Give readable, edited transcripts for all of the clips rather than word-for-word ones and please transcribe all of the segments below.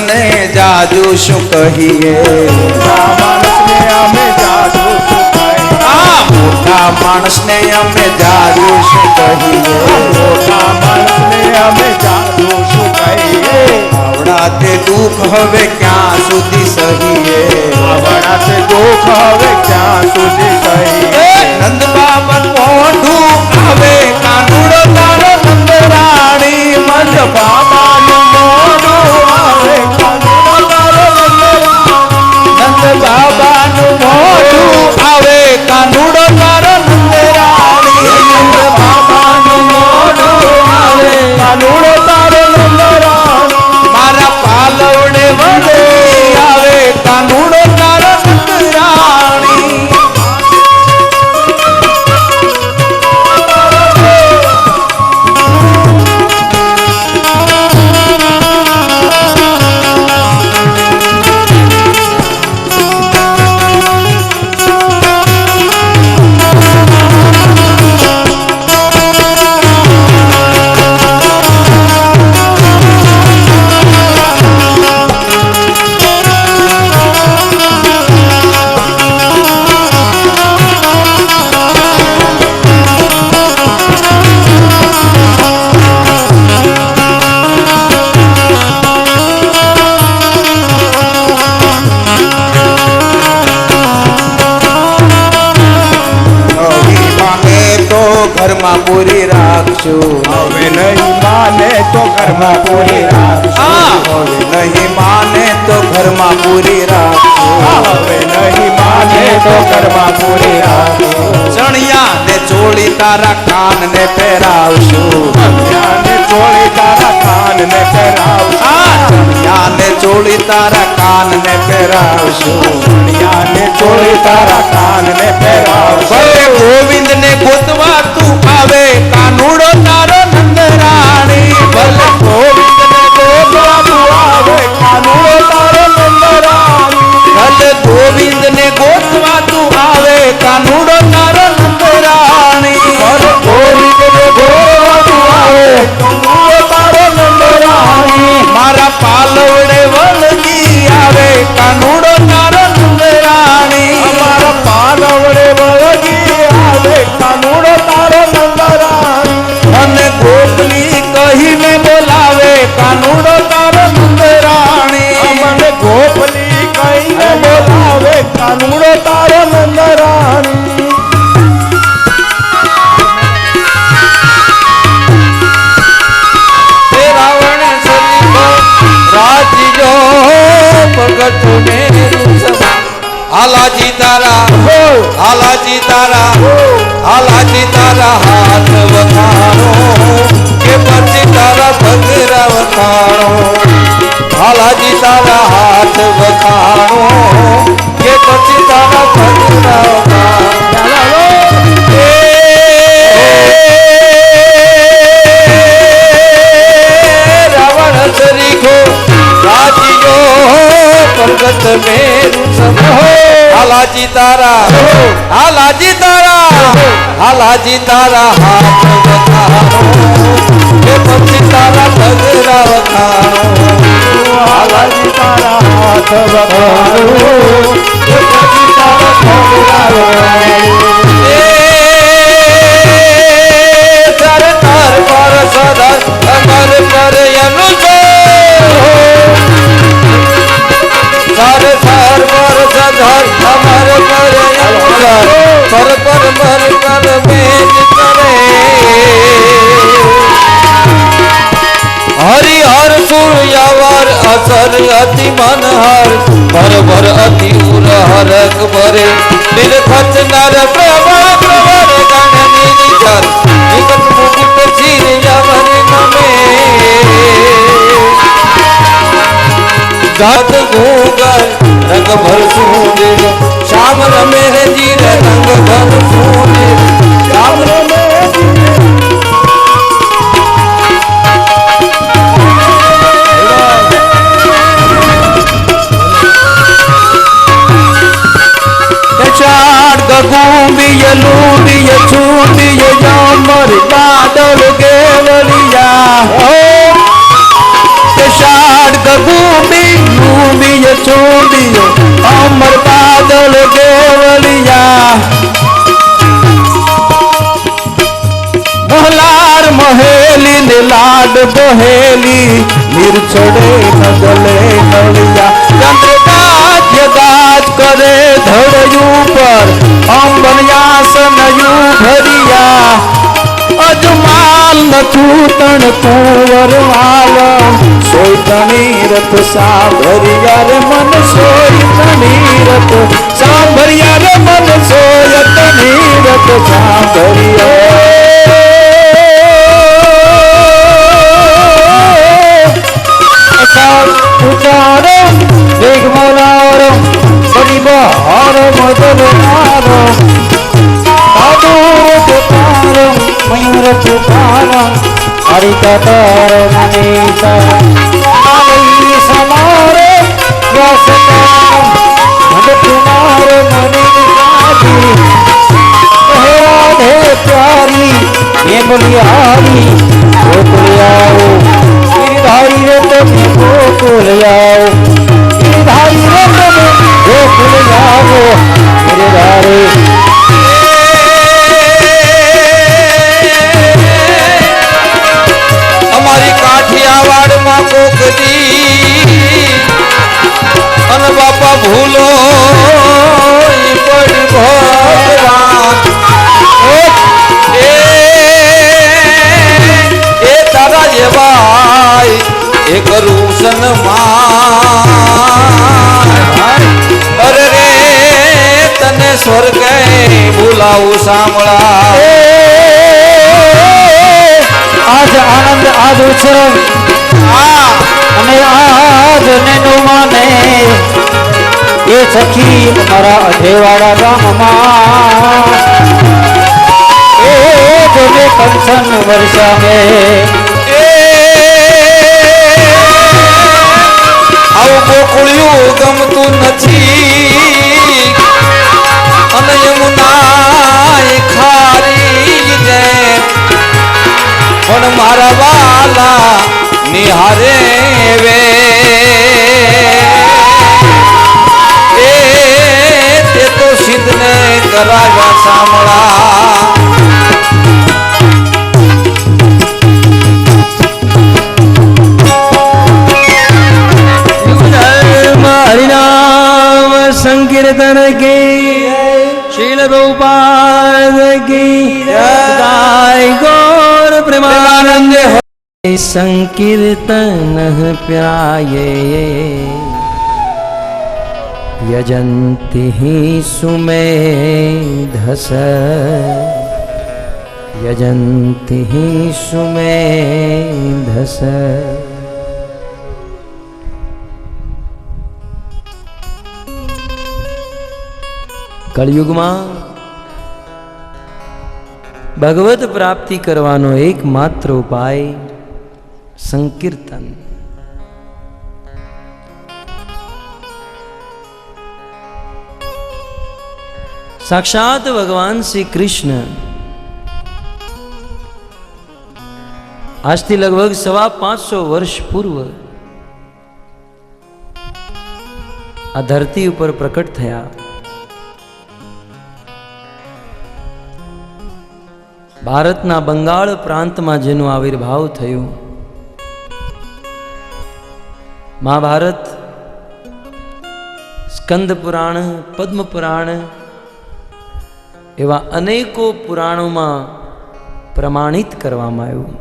ने जाजू शू कहिए, मोटा माणस ने अमे जाजू शू कहिए, आवड़ाते दुख हवे क्या सुधी सहीए, आवड़ाते दुख हवे क्या सुधी सहीए। नंद बाबन मोढू आवे कानूड़ो तारो नंद राणी, नंद बाबा मोढू आवे कानूड़ो तारो नंद राणी, नंद बाबा मोढू आवे कानूड़ो तारो नंद राणी, नंद बाबा मोढू आवे कानूड़ो तारो नंद राणी। मारा पालवड़े वडे आवे कानूड़ो तारो नंद राणी। घर में पूरी राखशु, हवे नहीं माने तो घर में पूरी राखशु, हवे नहीं माने तो घर में पूरी राखशु, हवे नहीं माने तो घर में पूरी राखशु। चणिया ने चोली तारा कान ने पहरावशु, चणिया ने चोली तारा कान ने पहरावशु, चणिया ने चोली तारा कान ने पहरावशु, चणिया ने चोली तारा कान ने पहरावशु। भले गोविंद ने गोतवा तू आवे कानूड़ो तारो नंद राणी, भले गोविंद ने गोतवा तू आवे कानूड़ो तारो नंद राणी, भले गोविंद ने गोतवा तू आवे कानूड़ो तारो नंद राणी, भले गोविंद ने गोतवा तू आवे कानूड़ो तारो नंद राणी। मारा पालवड़े वलगी आवे कानूड़ो तारो नंद राणी, हमारा पालवड़े वलगी आवे कानूड़ो तारो नंद राणी। मन गोपनी कही ने बोलावे कानूड़ो तारो नंद राणी, मन गोपनी कही ने बोलावे कानूड़ो तारो नंद राणी। रावण सलीको राजियो भगत मेरु समा, हालाजी तारा हालाजी तारा हालाजी तारा हाथ वखाणो, के परची तारा भगरा वखाणो, हालाजी तारा हाथ वखाणो, के परची तारा भगरा वखाणो। रावण सरीखो राजियो भगत मेरु समा, हालाजी तारा हालाजी तारा हालाजी तारा हाथ वखाणो, के परची तारा भगरा वखाणो, हालाजी तारा हाथ वखाणो, के परची तारा भगरा वखाणो। सरकार पर सदा अमर कर अनुजो, सर सर पर सदा अमर कर अनुजो, पर मर कर बेच करे। हरिहर सूर्यावर असर अति मनहर, भर भर अति उर हरक भरे, निर्खच नर प्रवर प्रवर गण निरिचर, निकट मुकुट चीर यवन नमे, घट घूंगर रंग भर सूंदे, श्याम रमे जीर रंग भर सूंदे, श्याम रमे गूंबिय लूंबिय छूंबिय जामर बादल गेवलिया, शाड़ गूंबिय લાડ બહેલી નિર્છડે નગલે નળિયા ચંદ્ર દાજ કરે ધડયું પર અંબન્યાસન યુ ભરિયા અજમાલ નથુતણ કુંવર વાલ સોય તણી રથ સાંભરિયા રે મન સોય તણી રથ સાંભરિયા રે મન સોય તણી રથ સાંભરિયા ઉતારો વેગ મોલારો બડી બહાર મદન મારો તારો મયુર પુકારો હરિકટર મનીષા આવી સમારે વસતારો મન કુમાર મનીષાજી રાધે પ્યારી એ બલિહારી ગોકુળિયાઓ ગિરધારી રે તમે ગોકુળિયાઓ ગિરધારી રે તમે ગોકુળિયાઓ ગિરધારી અમારી કાઠિયાવાડમાં કોકડી અને બાપા ભૂલો ઈ પડી ભગવાન એ તારા જેવા એ કરું સન્માન અરે રે તને સ્વર્ગે બોલાવું સાંભળા આજ આનંદ આજ ઉછળ અને આજ નેનો માને એ સખી મારા અધેવાડા ગામમાં એ જોને કંચન વર્ષા મે આવું ગોકુળિયું ગમતું નથી અને યમુના ખારી દે પણ મારા વાલા નિહારે વે એ તે તો સિદ્ધને કરાવ્યા સાંભળા हरिनाम संकीर्तन की शील रूपाद की गाय गौर प्रेमानंद संकीर्तन प्याये यजंति ही सुमेधस यजंति ही सुमेधस કળિયુગમાં ભગવત પ્રાપ્તિ કરવાનો એકમાત્ર ઉપાય સંકીર્તન. સાક્ષાત ભગવાન શ્રી કૃષ્ણ આજથી લગભગ 550 વર્ષ પૂર્વ આ ધરતી ઉપર પ્રકટ થયા. ભારતના બંગાળ પ્રાંતમાં જેનો આવિર્ભાવ થયો, મહાભારત, સ્કંદ પુરાણ, પદ્મ પુરાણ એવા અનેકો પુરાણોમાં પ્રમાણિત કરવામાં આવ્યું.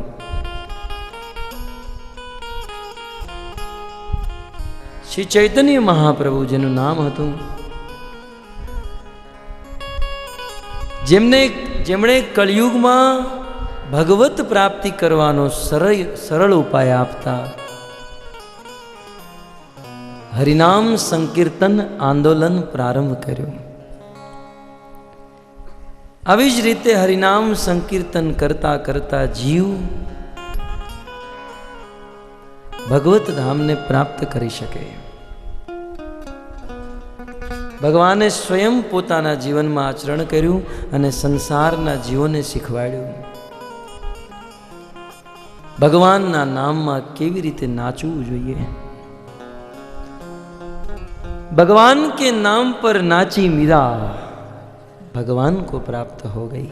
શ્રી ચૈતન્ય મહાપ્રભુ જેનું નામ હતું, જેમણે કળિયુગમાં ભગવત પ્રાપ્તિ કરવાનો સરળ ઉપાય આપતા હરિનામ સંકીર્તન આંદોલન પ્રારંભ કર્યું. આવી જ રીતે હરિનામ સંકીર્તન કરતા કરતા જીવ ભગવત ધામને પ્રાપ્ત કરી શકે. ભગવાને સ્વયં પોતાના જીવનમાં આચરણ કર્યું અને સંસારના જીવોને શીખવાડ્યું ભગવાનના નામમાં કેવી રીતે નાચવું જોઈએ. भगवान के नाम पर नाची मीरा, भगवान को प्राप्त हो गई.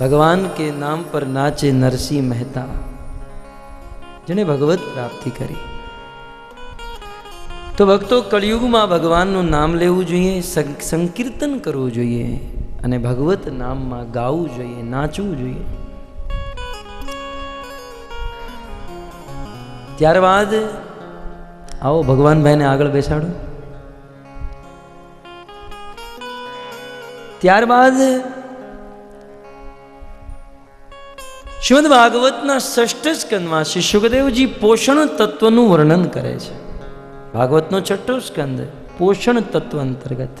ભગવાન કે નામ પર નાચે નરસિંહ મહેતા, જેને ભગવત પ્રાપ્તિ કરી. તો ભક્તો, કળિયુગમાં ભગવાનનું નામ લેવું જોઈએ, સંકીર્તન કરવું જોઈએ અને ભગવત નામમાં ગાવું જોઈએ, નાચવું જોઈએ. ત્યારબાદ આવો ભગવાનભાઈને આગળ બેસાડો. ત્યારબાદ શ્રીમદ ભાગવતના 6ઠ સ્કંદમાં શ્રી શુકદેવજી પોષણ તત્વનું વર્ણન કરે છે. ભાગવતનો 6ઠ્ઠો સ્કંદ પોષણ તત્વ અંતર્ગત.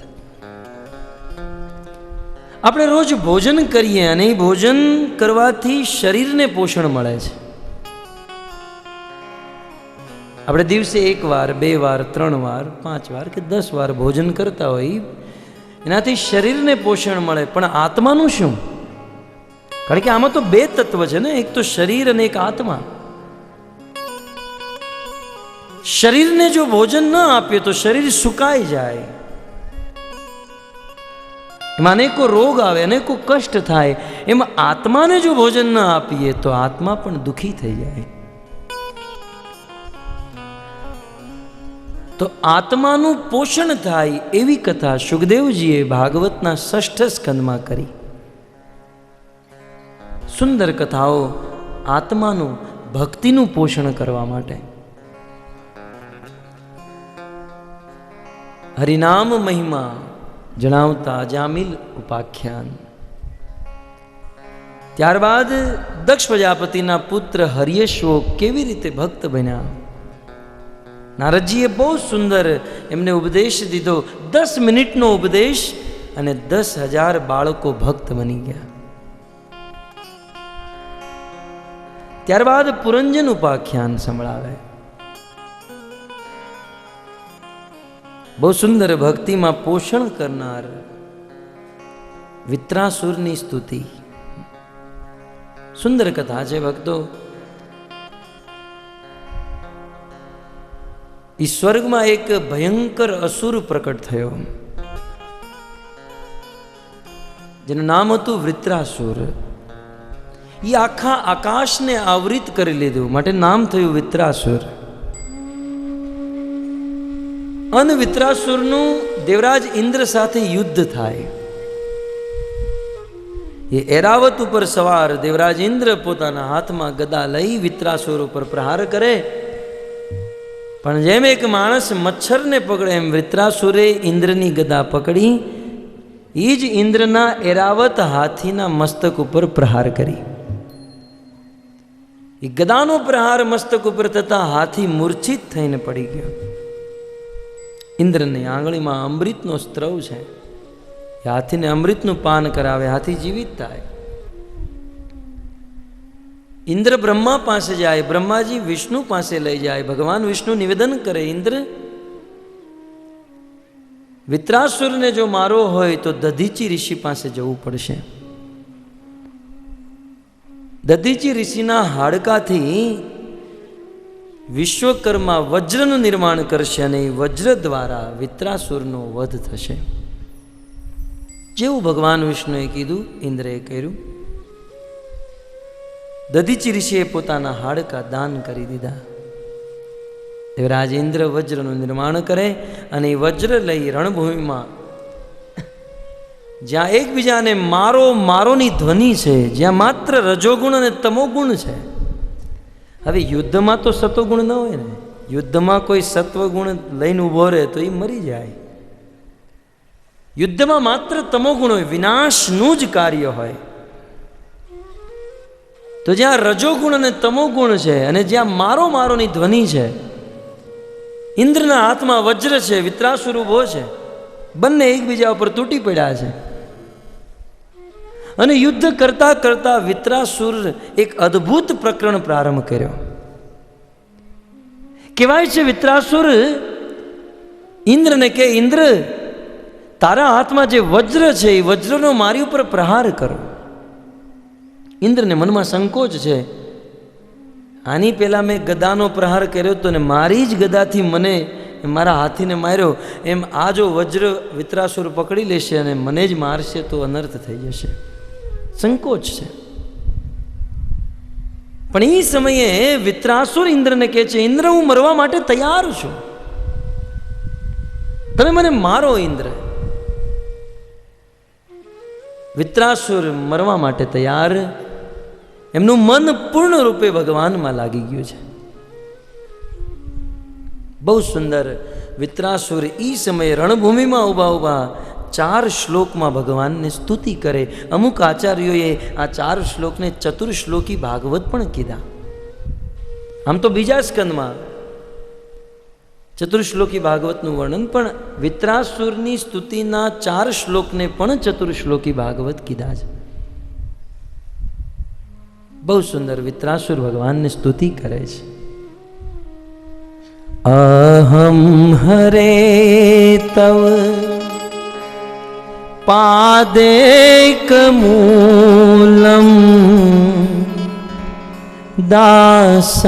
આપણે રોજ ભોજન કરીએ અને એ ભોજન કરવાથી શરીરને પોષણ મળે છે. આપણે દિવસે 1 વાર, 2 વાર, 3 વાર, 5 વાર કે 10 વાર ભોજન કરતા હોય, એનાથી શરીરને પોષણ મળે. પણ આત્માનું શું? કારણ કે આમાં તો 2 તત્વ છે ને, એક તો શરીર અને એક આત્મા. શરીરને જો ભોજન ન આપીએ તો શરીર સુકાઈ જાય, એમાં અનેકો રોગ આવે, અનેકો કષ્ટ થાય. એમાં આત્માને જો ભોજન ન આપીએ તો આત્મા પણ દુઃખી થઈ જાય. તો આત્માનું પોષણ થાય એવી કથા શુકદેવજીએ ભાગવતના 6ઠ સ્કંદમાં કરી. સુંદર કથાઓ આત્માનું, ભક્તિનું પોષણ કરવા માટે. હરિનામ મહિમા જણાવતા અજામિલ ઉપાખ્યાન. ત્યારબાદ દક્ષ પ્રજાપતિના પુત્ર હર્યશ્વો કેવી રીતે ભક્ત બન્યા. નારદજીએ બહુ સુંદર એમને ઉપદેશ દીધો, 10 મિનિટનો ઉપદેશ, અને 10,000 બાળકો ભક્ત બની ગયા. ત્યારબાદ પુરંજન ઉપાખ્યાન સંભળાવે. બહુ સુંદર ભક્તિમાં પોષણ કરનાર વિત્રાસુરની સ્તુતિ. સુંદર કથા છે ભક્તો. ઈ સ્વર્ગમાં એક ભયંકર અસુર પ્રકટ થયો, જેનું નામ હતું વૃત્રાસુર. એ આખા આકાશને આવૃત કરી લીધું, માટે નામ થયું વિત્રાસુર. અને વિત્રાસુરનું દેવરાજ ઇન્દ્ર સાથે યુદ્ધ થાય. એ એરાવત ઉપર સવાર દેવરાજ ઇન્દ્ર પોતાના હાથમાં ગદા લઈ વિત્રાસુર ઉપર પ્રહાર કરે. પણ જેમ એક માણસ મચ્છરને પકડે એમ વૃત્રાસુરે ઇન્દ્રની ગદા પકડી, એ જ ઇન્દ્રના એરાવત હાથીના મસ્તક ઉપર પ્રહાર કરી. એ ગદાનો પ્રહાર મસ્તક ઉપર થતા હાથી મૂર્છિત થઈને પડી ગયો. ઇન્દ્રની આંગળીમાં અમૃતનો સ્ત્રવ છે, એ હાથીને અમૃતનું પાન કરાવે, હાથી જીવિત થાય. ઇન્દ્ર બ્રહ્મા પાસે જાય, બ્રહ્માજી વિષ્ણુ પાસે લઈ જાય. ભગવાન વિષ્ણુ નિવેદન કરે, ઇન્દ્ર, વિત્રાસુરને જો મારો હોય તો દધીચી ઋષિ પાસે જવું પડશે. દધીચી ઋષિના હાડકાથી વિશ્વકર્મા વજ્રનું નિર્માણ કરશે અને એ વજ્ર દ્વારા વિત્રાસુરનો વધ થશે. જેવું ભગવાન વિષ્ણુએ કીધું ઇન્દ્રએ કર્યું. દધીચી ઋષિએ પોતાના હાડકા દાન કરી દીધા. દેવરાજ ઇન્દ્ર વજ્રનું નિર્માણ કરે અને એ વજ્ર લઈ રણભૂમિમાં, જ્યાં એકબીજાને મારો મારોની ધ્વનિ છે, જ્યાં માત્ર રજોગુણ અને તમોગુણ છે. હવે યુદ્ધમાં તો સતોગુણ ન હોય ને, યુદ્ધમાં કોઈ સત્વગુણ લઈને ઊભો રહે તો એ મરી જાય. યુદ્ધમાં માત્ર તમોગુણ હોય, વિનાશનું જ કાર્ય હોય. તો જ્યાં રજોગુણ અને તમોગુણ છે અને જ્યાં મારો મારોની ધ્વનિ છે, ઇન્દ્રના હાથમાં વજ્ર છે, વિત્રાસુર ઊભો છે, બંને એકબીજા ઉપર તૂટી પડ્યા છે. અને યુદ્ધ કરતા કરતા વિત્રાસુર એક અદ્ભુત પ્રકરણ પ્રારંભ કર્યો. કહેવાય છે વિત્રાસુર ઇન્દ્રને કે, ઇન્દ્ર, તારા હાથમાં જે વજ્ર છે એ વજ્રનો મારી ઉપર પ્રહાર કરો. ઇન્દ્રને મનમાં સંકોચ છે, આની પહેલા મેં ગદાનો પ્રહાર કર્યો હતો ને મારી જ ગદાથી મને મારા હાથીને માર્યો, એમ આ જો વજ્ર વિત્રાસુર પકડી લેશે અને મને જ મારશે તો અનર્થ થઈ જશે. સંકોચ છે. પણ એ સમયે વિત્રાસુર ઇન્દ્રને કહે છે, ઇન્દ્ર હું મરવા માટે તૈયાર છું, તમે મને મારો ઇન્દ્ર. વિત્રાસુર મરવા માટે તૈયાર, એમનું મન પૂર્ણ રૂપે ભગવાનમાં લાગી ગયું છે. બહુ સુંદર. વિત્રાસુર ઈ સમયે રણભૂમિમાં ઊભા ઊભા 4 શ્લોકમાં ભગવાનને સ્તુતિ કરે. અમુક આચાર્યોએ આ 4 શ્લોકને ચતુર્શ્લોકી ભાગવત પણ કીધા. આમ તો બીજા સ્કંદમાં ચતુર્શ્લોકી ભાગવતનું વર્ણન, પણ વિત્રાસુરની સ્તુતિના 4 શ્લોકને પણ ચતુર્શ્લોકી ભાગવત કીધા છે. બહુ સુંદર. વિત્રાસુર ભગવાનને સ્તુતિ કરે છે. અહમ હરે તવ પાદેકમૂલમ દાસાનુદાસો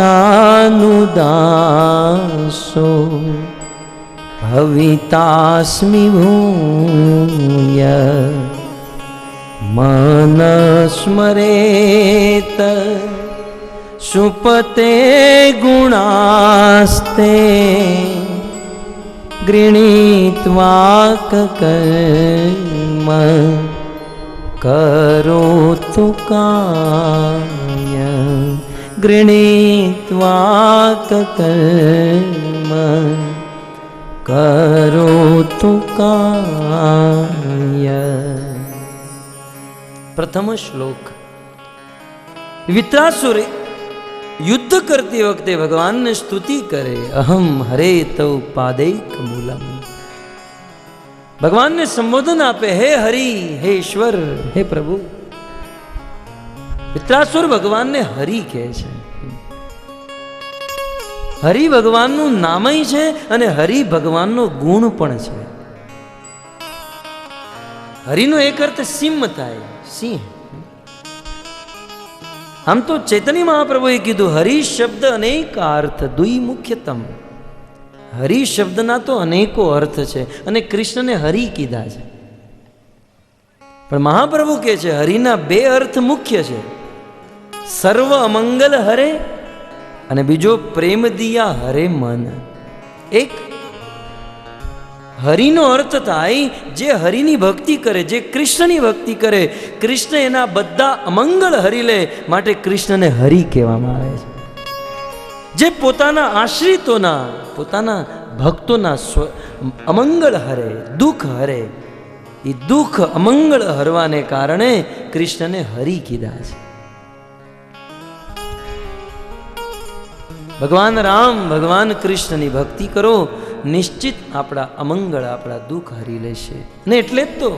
ભવિતાસ્મિ ભૂય મન સ્મરેત સુપતે ગુણાસ્તે ગૃણીત્વા કર્મ કરોતુ કાય ગૃણીત્વા કર્મ કરોતુ કાય. પ્રથમ શ્લોક. વિત્રાસુર યુદ્ધ કરતી વખતે ભગવાનને સ્તુતિ કરે. અહમ હરે તવ પાદૈક મૂલમ. ભગવાનને સંબોધન આપે, હે હરિ, હે ઈશ્વર, હે પ્રભુ. વિત્રાસુર ભગવાનને હરિ કહે છે. હરિ ભગવાનનું નામય છે અને હરિ ભગવાનનો ગુણ પણ છે. હરિનો એક અર્થ સિંહ થાય, સિંહ. આમ તો ચૈતન્ય મહાપ્રભુએ કીધું, હરિ શબ્દ અનેક અર્થ દ્વિમુખ્યતમ. હરિ શબ્દના તો અનેકો અર્થ છે અને કૃષ્ણને હરિ કીધા છે. પણ મહાપ્રભુ કહે છે હરિના 2 અર્થ મુખ્ય છે, સર્વ અમંગલ હરે અને બીજો પ્રેમ દિયા હરે મન. એક હરિનો અર્થ થાય જે હરિની ભક્તિ કરે, જે કૃષ્ણની ભક્તિ કરે, કૃષ્ણ એના બધા અમંગળ હરી લે, માટે કૃષ્ણને હરિ કહેવામાં આવે છે. જે પોતાના આશ્રિતોના, પોતાના ભક્તોના અમંગળ હરે, દુઃખ હરે, એ દુઃખ અમંગળ હરવાને કારણે કૃષ્ણને હરિ કીધા છે. ભગવાન રામ, ભગવાન કૃષ્ણની ભક્તિ કરો, નિશ્ચિત આપણા અમંગળ, આપણા દુઃખ હરી લેશે. ને એટલે જ તો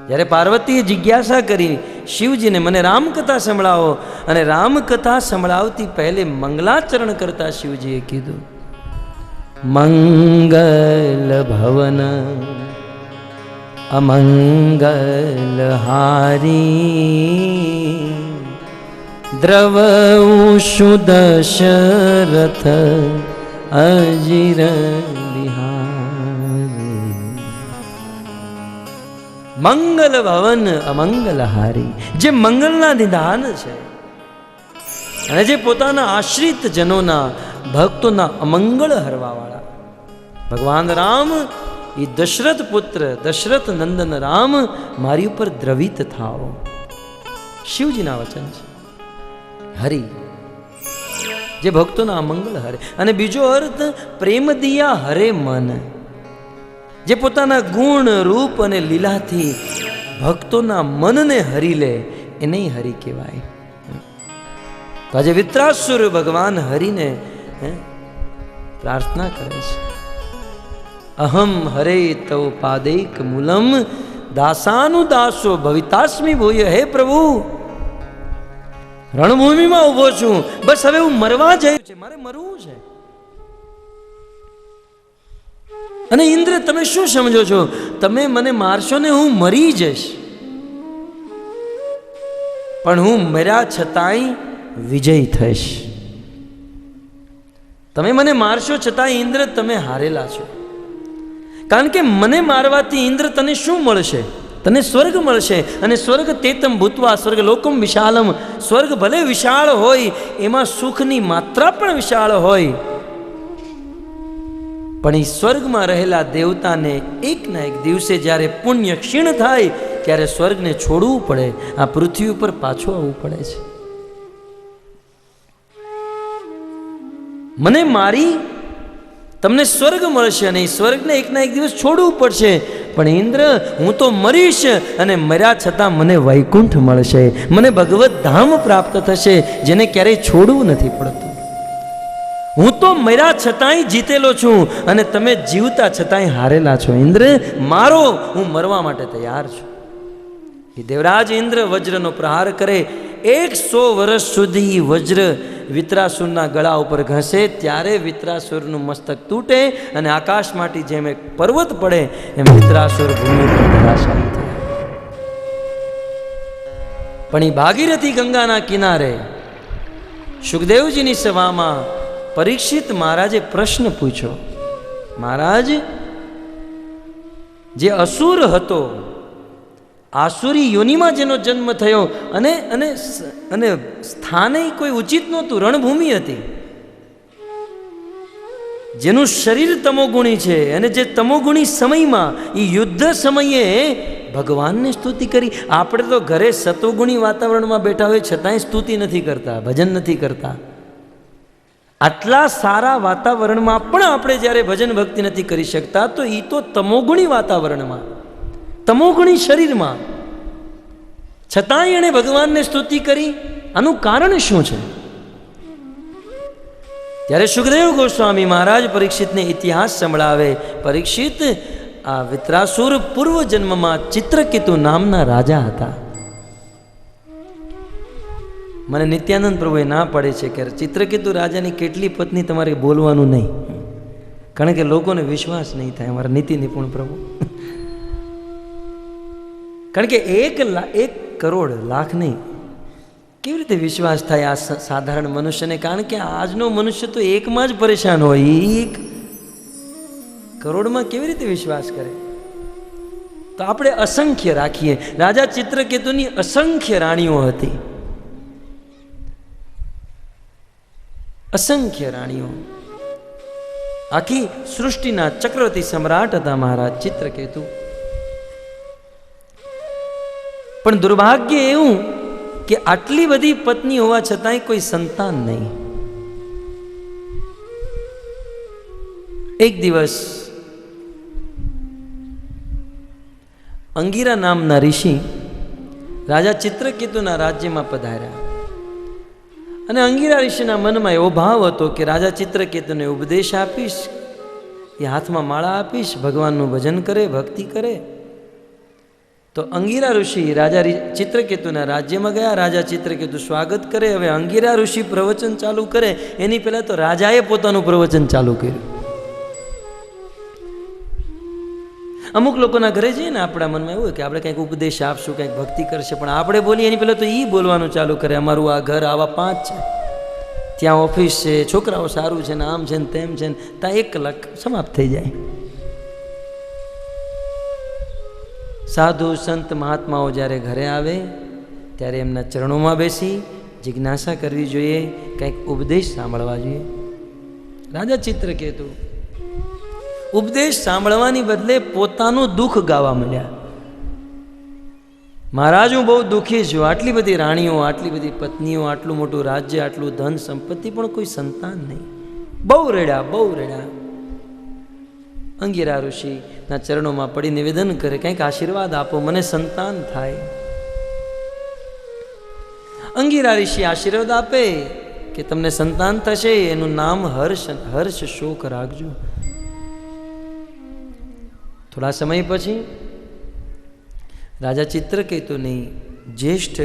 જ્યારે પાર્વતીએ જિજ્ઞાસા કરી શિવજીને, મને રામકથા સંભળાવો, અને રામકથા સંભળાવતી પહેલે મંગલાચરણ કરતા શિવજીએ કીધું, મંગલ ભવન અમંગલ હારી દ્રવઉષુ દશરથ અજીર બિહારી. મંગલ ભવન અમંગલ હારી, જે મંગલના નિધાન છે અને જે પોતાના આશ્રિત જનોના, ભક્તોના અમંગળ હરવાવાળા ભગવાન રામ, એ દશરથ પુત્ર, દશરથ નંદન રામ, મારી ઉપર દ્રવિત થાઓ. શિવજીના વચન છે. હરિ જે ભક્તોના અમંગળ હરે. અને બીજો અર્થ પ્રેમ દિયા હરે મન, જે પોતાના ગુણ, રૂપ અને લીલાથી ભક્તોના મનને હરી લે, એને હરિ કહેવાય. તો આજે વિત્રાસુર ભગવાન હરિને પ્રાર્થના કરે છે, અહમ હરે તવ પાદૈક મૂલમ દાસાનુદાસો ભવિતાસ્મિ ભૂય. હે પ્રભુ, રણભૂમિમાં ઊભો છું, બસ હવે હું મરવા જઈ છે, મારે મરવું છે. અને ઇન્દ્ર, તમે શું સમજો છો? તમે મને મારશો ને હું મરી જઈશ, પણ હું મર્યા છતાંય વિજય થઈશ. તમે મને મારશો છતાંય ઇન્દ્ર તમે હારેલા છો, કારણ કે મને મારવાથી ઇન્દ્ર તને શું મળશે? તને સ્વર્ગ મળશે. અને સ્વર્ગ તેતમ ભૂતવા સ્વર્ગ લોકમ વિશાલમ, સ્વર્ગ ભલે વિશાળ હોય, એમાં સુખની માત્રા પણ વિશાળ હોય, પણ એ સ્વર્ગમાં રહેલા દેવતાને એકના એક દિવસે જ્યારે પુણ્ય ક્ષીણ થાય ત્યારે સ્વર્ગને છોડવું પડે, આ પૃથ્વી ઉપર પાછું આવવું પડે છે. મને મારી તમને સ્વર્ગ મળશે અને એ સ્વર્ગને એકના એક દિવસ છોડવું પડશે, પણ ઇન્દ્ર હું તો મરીશ અને મર્યા છતાં મને વૈકુંઠ મળશે, મને ભગવત ધામ પ્રાપ્ત થશે જેને ક્યારેય છોડવું નથી પડતું. હું તો મર્યા છતાંય જીતેલો છું અને તમે જીવતા છતાંય હારેલા છો. ઇન્દ્ર મારો, હું મરવા માટે તૈયાર છું. એ દેવરાજ ઇન્દ્ર વજ્રનો પ્રહાર કરે. 100 વર્ષ સુધી વજ્ર વિત્રાસુરના ગળા ઉપર ઘસે ત્યારે વિત્રાસુરનું મસ્તક તૂટે અને આકાશમાંથી જેમ એક પર્વત પડે એમ વિત્રાસુર ભૂમિ પર ધરાશાયી થયા. પણ એ ભાગીરથી ગંગાના કિનારે સુખદેવજીની સભામાં પરીક્ષિત મહારાજે પ્રશ્ન પૂછ્યો. મહારાજ, જે અસુર હતો, આસુરી યોનિમાં જેનો જન્મ થયો અને અને અને સ્થાને કોઈ ઉચિત નહોતું, રણભૂમિ હતી, જેનું શરીર તમોગુણી છે અને જે તમોગુણી સમયમાં એ યુદ્ધ સમયે ભગવાનને સ્તુતિ કરી. આપણે તો ઘરે સતોગુણી વાતાવરણમાં બેઠા હોય છતાંય સ્તુતિ નથી કરતા, ભજન નથી કરતા. આટલા સારા વાતાવરણમાં પણ આપણે જ્યારે ભજન ભક્તિ નથી કરી શકતા, તો એ તો તમોગુણી વાતાવરણમાં, તમોગુણી શરીરમાં, છતાંય એણે ભગવાનને સ્તુતિ કરી. આનું કારણ શું છે? ત્યારે સુખદેવ ગોસ્વામી મહારાજ પરીક્ષિતને ઇતિહાસ સંભળાવે. પરીક્ષિત, આ વિત્રાસુર પૂર્વ જન્મમાં ચિત્રકેતુ નામના રાજા હતા. મને નિત્યાનંદ પ્રભુએ ના પાડે છે કે ચિત્રકેતુ રાજાની કેટલી પત્ની તમારે બોલવાનું નહીં, કારણ કે લોકોને વિશ્વાસ નહીં થાય. અમારા નીતિ નિપુણ પ્રભુ, કારણ કે 1 કરોડ લાખ નહીં, કેવી રીતે વિશ્વાસ થાય આ સાધારણ મનુષ્યને? કારણ કે આજનો મનુષ્ય તો એકમાં જ પરેશાન હોય, 1 કરોડમાં કેવી રીતે વિશ્વાસ કરે? તો આપણે અસંખ્ય રાખીએ. રાજા ચિત્રકેતુની અસંખ્ય રાણીઓ હતી, અસંખ્ય રાણીઓ. આખી સૃષ્ટિના ચક્રવર્તી સમ્રાટ હતા મહારાજ ચિત્રકેતુ. પણ દુર્ભાગ્ય એવું કે આટલી બધી પત્ની હોવા છતાંય કોઈ સંતાન નહીં. એક દિવસ અંગીરા નામના ઋષિ રાજા ચિત્રકેતુના રાજ્યમાં પધાર્યા અને અંગીરા ઋષિના મનમાં એવો ભાવ હતો કે રાજા ચિત્રકેતુને ઉપદેશ આપીશ, એ હાથમાં માળા આપીશ, ભગવાનનું ભજન કરે, ભક્તિ કરે. તો અંગીરા ઋષિ રાજા ચિત્રકેતુના રાજ્યમાં ગયા. રાજા ચિત્રકેતુ સ્વાગત કરે. હવે અંગીરા ઋષિ પ્રવચન ચાલુ કરે એની પહેલા તો રાજાએ પોતાનું પ્રવચન ચાલુ કર્યું. અમુક લોકોના ઘરે જઈએ ને, આપણા મનમાં એવું હોય કે આપણે કંઈક ઉપદેશ આપશું, કંઈક ભક્તિ કરશે, પણ આપણે બોલીએ એની પહેલાં તો એ બોલવાનું ચાલુ કરે. અમારું આ ઘર આવા 5 છે, ત્યાં ઓફિસ છે, છોકરાઓ સારું છે ને, આમ છે ને તેમ છે ને, ત્યાં 1 કલાક સમાપ્ત થઈ જાય. સાધુ સંત મહાત્માઓ જ્યારે ઘરે આવે ત્યારે એમના ચરણોમાં બેસી જિજ્ઞાસા કરવી જોઈએ, કંઈક ઉપદેશ સાંભળવા જોઈએ. રાજા ચિત્રકેતુ ઉપદેશ સાંભળવાની બદલે પોતાનું દુઃખ ગાવા માંડ્યા. મહારાજ, હું બહુ દુઃખી છું, આટલી બધી રાણીઓ, આટલી બધી પત્નીઓ, આટલું મોટું રાજ્ય, આટલું ધન સંપત્તિ, પણ કોઈ સંતાન નહીં. બહુ રડ્યા, બહુ રડ્યા. અંગીરા ઋષિના ચરણોમાં પડી નિવેદન કરે, કંઈક આશીર્વાદ આપો, મને સંતાન થાય. અંગીરા ઋષિ આશીર્વાદ આપે કે તમને સંતાન થશે, એનું નામ હર્ષ શોક રાખજો. થોડા સમય પછી રાજા ચિત્રકેતુની જ્યેષ્ઠ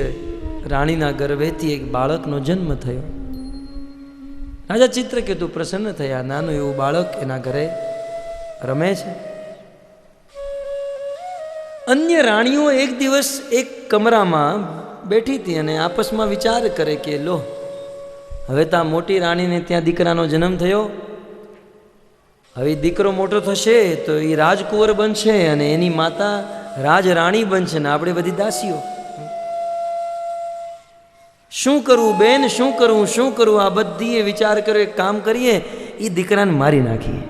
રાણીના ગર્ભેથી એક બાળકનો જન્મ થયો. રાજા ચિત્રકેતુ પ્રસન્ન થયા. નાનું એવું બાળક એના ઘરે રમે છે. અન્ય રાણીઓ એક દિવસ એક કમરામાં બેઠી હતી અને આપસમાં વિચાર કરે કે લો, હવે તો આ મોટી રાણીને ત્યાં દીકરાનો જન્મ થયો, હવે દીકરો મોટો થશે તો એ રાજકુંવર બનશે અને એની માતા રાજ રાણી બનશે ને આપણે બધી દાસીઓ. શું કરવું બેન, શું કરવું, શું કરવું, આ બધી વિચાર કર્યો. એક કામ કરીએ, એ દીકરાને મારી નાખીએ.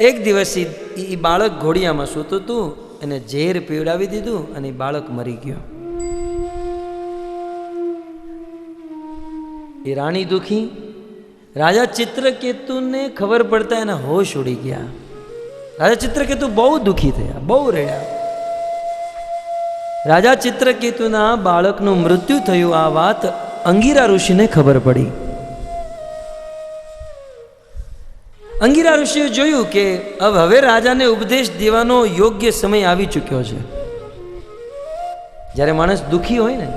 એક દિવસ એ બાળક ઘોડિયામાં સૂતું હતું, એને ઝેર પીવડાવી દીધું અને એ બાળક મરી ગયો. એ રાણી દુખી. રાજા ચિત્રકેતુને ખબર પડતા એના હોશ ઉડી ગયા. રાજા ચિત્રકેતુ બહુ દુખી થયા, બહુ રડ્યા. રાજા ચિત્રકેતુના બાળકનું મૃત્યુ થયું આ વાત અંગીરા ઋષિને ખબર પડી. અંગીરા ઋષિએ જોયું કે હવે રાજાને ઉપદેશ દેવાનો યોગ્ય સમય આવી ચૂક્યો છે. જ્યારે માણસ દુખી હોય ને,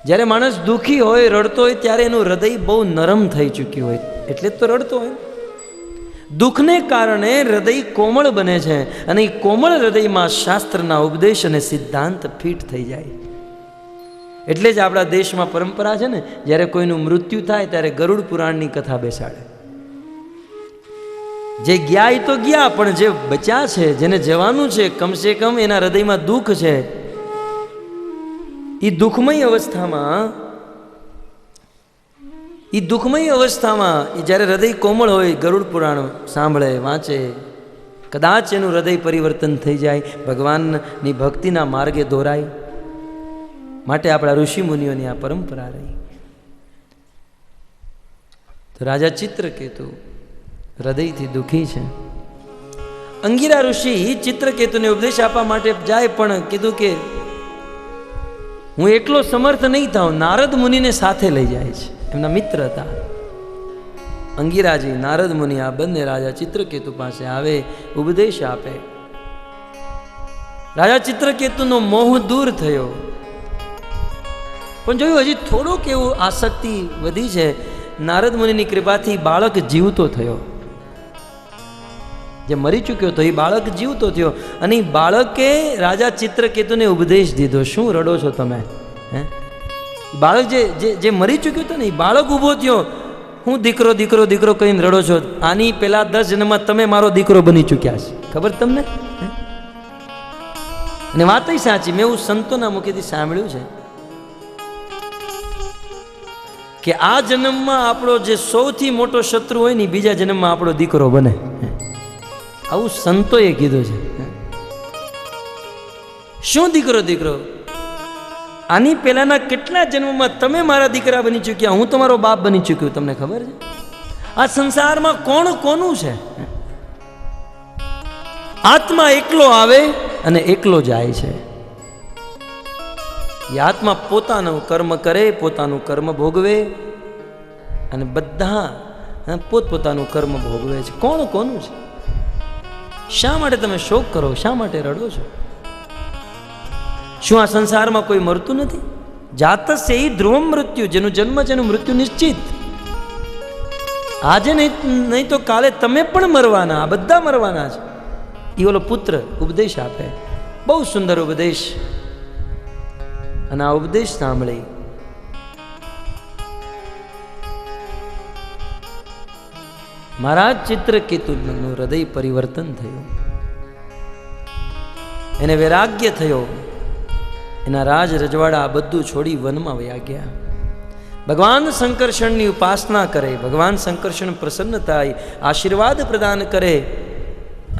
જ્યારે માણસ દુખી હોય, રડતો હોય, ત્યારે એનું હૃદય બહુ નરમ થઈ ચૂક્યું હોય, એટલે જ તો રડતો હોય. દુઃખને કારણે હૃદય કોમળ બને છે અને એ કોમળ હૃદયમાં શાસ્ત્રના ઉપદેશ અને સિદ્ધાંત ફિટ થઈ જાય. એટલે જ આપણા દેશમાં પરંપરા છે ને, જ્યારે કોઈનું મૃત્યુ થાય ત્યારે ગરુડ પુરાણની કથા બેસાડે. જે ગયા એ તો ગયા, પણ જે બચ્યા છે, જેને જવાનું છે, કમસે કમ એના હૃદયમાં દુઃખ છે, એ દુઃખમય અવસ્થામાં જ્યારે હૃદય કોમળ હોય, ગરુડ પુરાણ સાંભળે, વાંચે, કદાચ એનું હૃદય પરિવર્તન થઈ જાય, ભગવાનની ભક્તિના માર્ગે દોરાય. માટે આપણા ઋષિ મુનિઓની આ પરંપરા રહી. તો રાજા ચિત્રકેતુ હૃદયથી દુઃખી છે. અંગીરા ઋષિ ચિત્રકેતુને ઉપદેશ આપવા માટે જાય, પણ કીધું કે હું એકલો સમર્થ નહીં થાઉં. નારદ મુનિને સાથે લઈ જાય છે, એમના મિત્ર હતા અંગીરાજી. નારદ મુનિ આ બંને રાજા ચિત્રકેતુ પાસે આવે, ઉપદેશ આપે. રાજા ચિત્રકેતુનો મોહ દૂર થયો, પણ જોયું હજી થોડોક એવું આસક્તિ વધી છે. નારદ મુનિની કૃપાથી બાળક જીવતો થયો. જે મરી ચૂક્યો હતો એ બાળક જીવતો થયો, અને એ બાળકે રાજા ચિત્રકેતુને ઉપદેશ દીધો. શું રડો છો તમે? બાળક જે મરી ચૂક્યું હતું ને, એ બાળક ઊભો થયો. હું દીકરો દીકરો દીકરો કહીને રડો છો? આની પેલા 10 જન્મમાં તમે મારો દીકરો બની ચૂક્યા છે, ખબર તમને? અને વાત સાચી, મેં એવું સંતોના મુખેથી સાંભળ્યું છે કે આ જન્મમાં આપણો જે સૌથી મોટો શત્રુ હોય ને, બીજા જન્મમાં આપણો દીકરો બને. આવું સંતોએ કીધું છે. શું દીકરો દીકરો? આની પહેલાના કેટલા જન્મમાં તમે મારા દીકરા બની ચૂક્યા, હું તમારો બાપ બની ચૂક્યો. તમને ખબર છે આ સંસારમાં કોણ કોનું છે? આત્મા એકલો આવે અને એકલો જાય છે. એ આત્મા પોતાનું કર્મ કરે, પોતાનું કર્મ ભોગવે, અને બધા પોતપોતાનું કર્મ ભોગવે છે. કોણ કોનું છે? શા માટે તમે શોક કરો? શા માટે રડો છો? શું આ સંસારમાં કોઈ મરતું નથી? જાતસ્ય હિ ધ્રુવમ મૃત્યુ. જેનું જન્મ છે એનું મૃત્યુ નિશ્ચિત. આજે નહીં તો કાલે તમે પણ મરવાના, આ બધા મરવાના છે. એ ઓલો પુત્ર ઉપદેશ આપે, બહુ સુંદર ઉપદેશ. અને આ ઉપદેશ સાંભળી મહારાજ ચિત્રકેતુનું હૃદય પરિવર્તન થયું. એને વૈરાગ્ય થયો. એના રાજ રજવાડા બધું છોડી વનમાં વયા ગયા. ભગવાન શંકરષણની ઉપાસના કરે, ભગવાન શંકરષણ પ્રસન્ન થાય, આશીર્વાદ પ્રદાન કરે,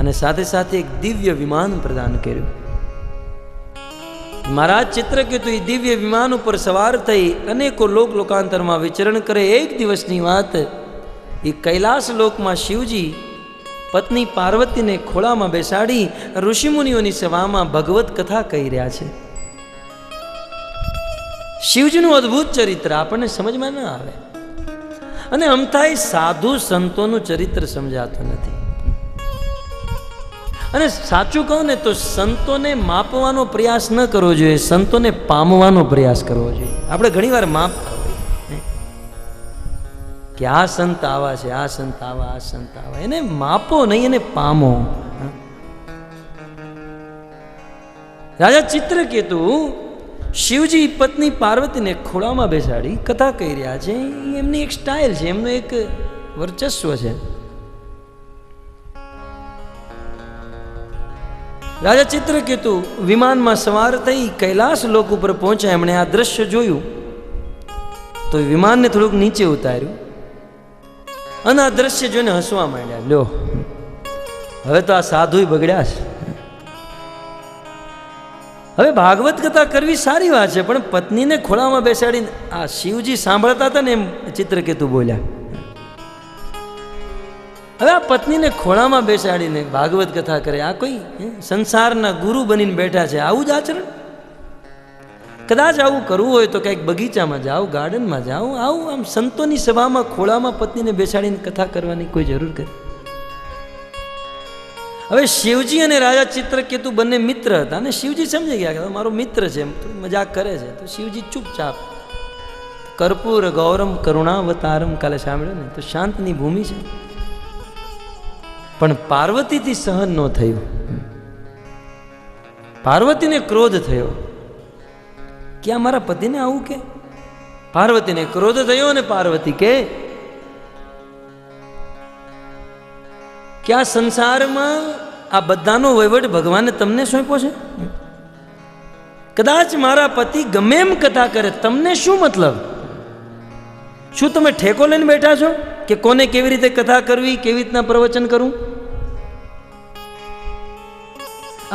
અને સાથે સાથે એક દિવ્ય વિમાન પ્રદાન કર્યું. મહારાજ ચિત્રકેતુ એ દિવ્ય વિમાન ઉપર સવાર થઈ અનેકો લોકાંતરમાં વિચરણ કરે. એક દિવસની વાત, એ કૈલાસ લોકમાં શિવજી પત્ની પાર્વતીને ખોળામાં બેસાડી ઋષિમુનિઓની સભામાં ભગવત કથા કહી રહ્યા છે. શિવજીનું અદ્ભુત ચરિત્ર આપણને સમજમાં ન આવે, અને અમથાય સાધુ સંતોનું ચરિત્ર સમજાતું નથી. અને સાચું કહું ને તો સંતોને માપવાનો પ્રયાસ ન કરવો જોઈએ, સંતોને પામવાનો પ્રયાસ કરવો જોઈએ. આપણે ઘણીવાર માપતા હોઈએ કે આ સંત આવા છે, આ સંત આવા, આ સંત આવા. એને માપો નહીં, એને પામો. રાજા ચિત્રકેતુ શિવજી પત્ની પાર્વતીને ખોળામાં બેસાડી કથા કહી રહ્યા છે. એમની એક સ્ટાઇલ છે, એમનું એક વર્ચસ્વ છે. રાજા ચિત્રકેતુ વિમાનમાં સવાર થઈ કૈલાસ લોક ઉપર પહોંચ્યા. એમણે આ દ્રશ્ય જોયું તો વિમાનને થોડુંક નીચે ઉતાર્યું અને આ દ્રશ્ય જોઈને હસવા માંડ્યા. લ્યો, હવે તો આ સાધુય બગડ્યા છે. હવે ભાગવત કથા કરવી સારી વાત છે, પણ પત્નીને ખોળામાં બેસાડીને આ શિવજી સાંભળતા હતા ને એમ ચિત્રકેતુ બોલ્યા. હવે આ પત્નીને ખોળામાં બેસાડીને ભાગવત કથા કરે, આ કોઈ સંસારના ગુરુ બનીને બેઠા છે? આવું જ આચરણ? કદાચ આવું કરવું હોય તો કંઈક બગીચામાં જાઓ, ગાર્ડનમાં જાઓ. આવું આમ સંતોની સભામાં ખોળામાં પત્નીને બેસાડીને કથા કરવાની કોઈ જરૂર કરી? હવે શિવજી અને રાજા ચિત્રકેતુ બંને મિત્ર હતા અને શિવજી સમજી ગયા કે મારો મિત્ર છે, મજાક કરે છે. તો શિવજી ચૂપચાપ, કર્પૂર ગૌરમ કરુણાવતારમ કાલે સાંભળ્યું ને, તો શાંતની ભૂમિ છે. પણ પાર્વતીથી સહન ન થયું. પાર્વતીને ક્રોધ થયો કે આ મારા પતિને આવું કે. પાર્વતીને ક્રોધ થયો અને પાર્વતી કે આ સંસારમાં આ બધાનો વહીવટ ભગવાને તમને સોંપ્યો છે. કદાચ મારા પતિ ગમે એમ કથા કરે, તમને શું મતલબ? શું તમે ઠેકો લઈને બેઠા છો કે કોને કેવી રીતે કથા કરવી, કેવી રીતના પ્રવચન કરવું?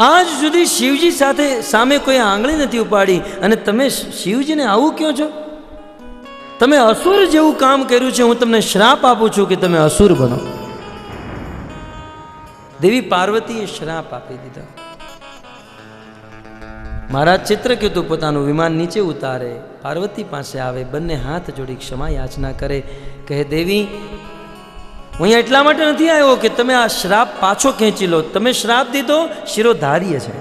આજ સુધી શિવજી સાથે સામે કોઈ આંગળી નથી ઉપાડી અને તમે શિવજીને આવું કહો છો? તમે અસુર જેવું કામ કર્યું છે. હું તમને શ્રાપ આપું છું કે તમે અસુર બનો. દેવી પાર્વતીએ શ્રાપ આપી દીધા. મહારાજ ચિત્રકેતુ પોતાનું વિમાન નીચે ઉતારે, પાર્વતી પાસે આવે, બંને હાથ જોડી ક્ષમા યાચના કરે. કહે, દેવી, હું અહીંયા એટલા માટે નથી આવ્યો કે તમે આ શ્રાપ પાછો ખેંચી લો. તમે શ્રાપ દીધો, શિરોધાર્ય છે.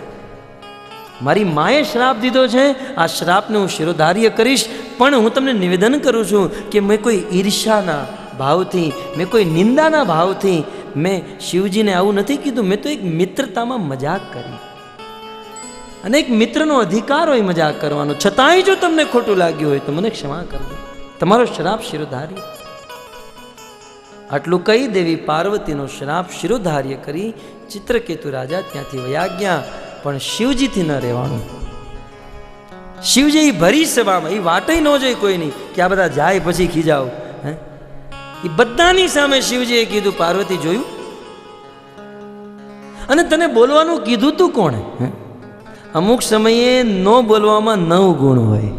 મારી માએ શ્રાપ દીધો છે, આ શ્રાપને હું શિરોધાર્ય કરીશ. પણ હું તમને નિવેદન કરું છું કે મેં કોઈ ઈર્ષ્યાના ભાવથી, મેં કોઈ નિંદાના ભાવથી મેં શિવજીને આવું નથી કીધું. મેં તો એક મિત્રતામાં મજાક કરી, અને એક મિત્રનો અધિકાર હોય મજાક કરવાનો. છતાંય જો તમને ખોટું લાગ્યું હોય તો મને ક્ષમા કરજો. તમારો શ્રાપ શિરોધાર્ય. આટલું કહી દેવી પાર્વતીનો શ્રાપ શિરોધાર્ય કરી ચિત્રકેતુ રાજા ત્યાંથી વયા ગયા. પણ શિવજીથી ન રહેવાનું. શિવજી ભરી સભામાં એ વાટે ન જોઈ કોઈની કે આ બધા જાય પછી ખીજાવ. એ બધાની સામે શિવજીએ કીધું, પાર્વતી જોયું? અને તને બોલવાનું કીધું તું કોણે? અમુક સમયે ન બોલવામાં 9 ગુણ હોય.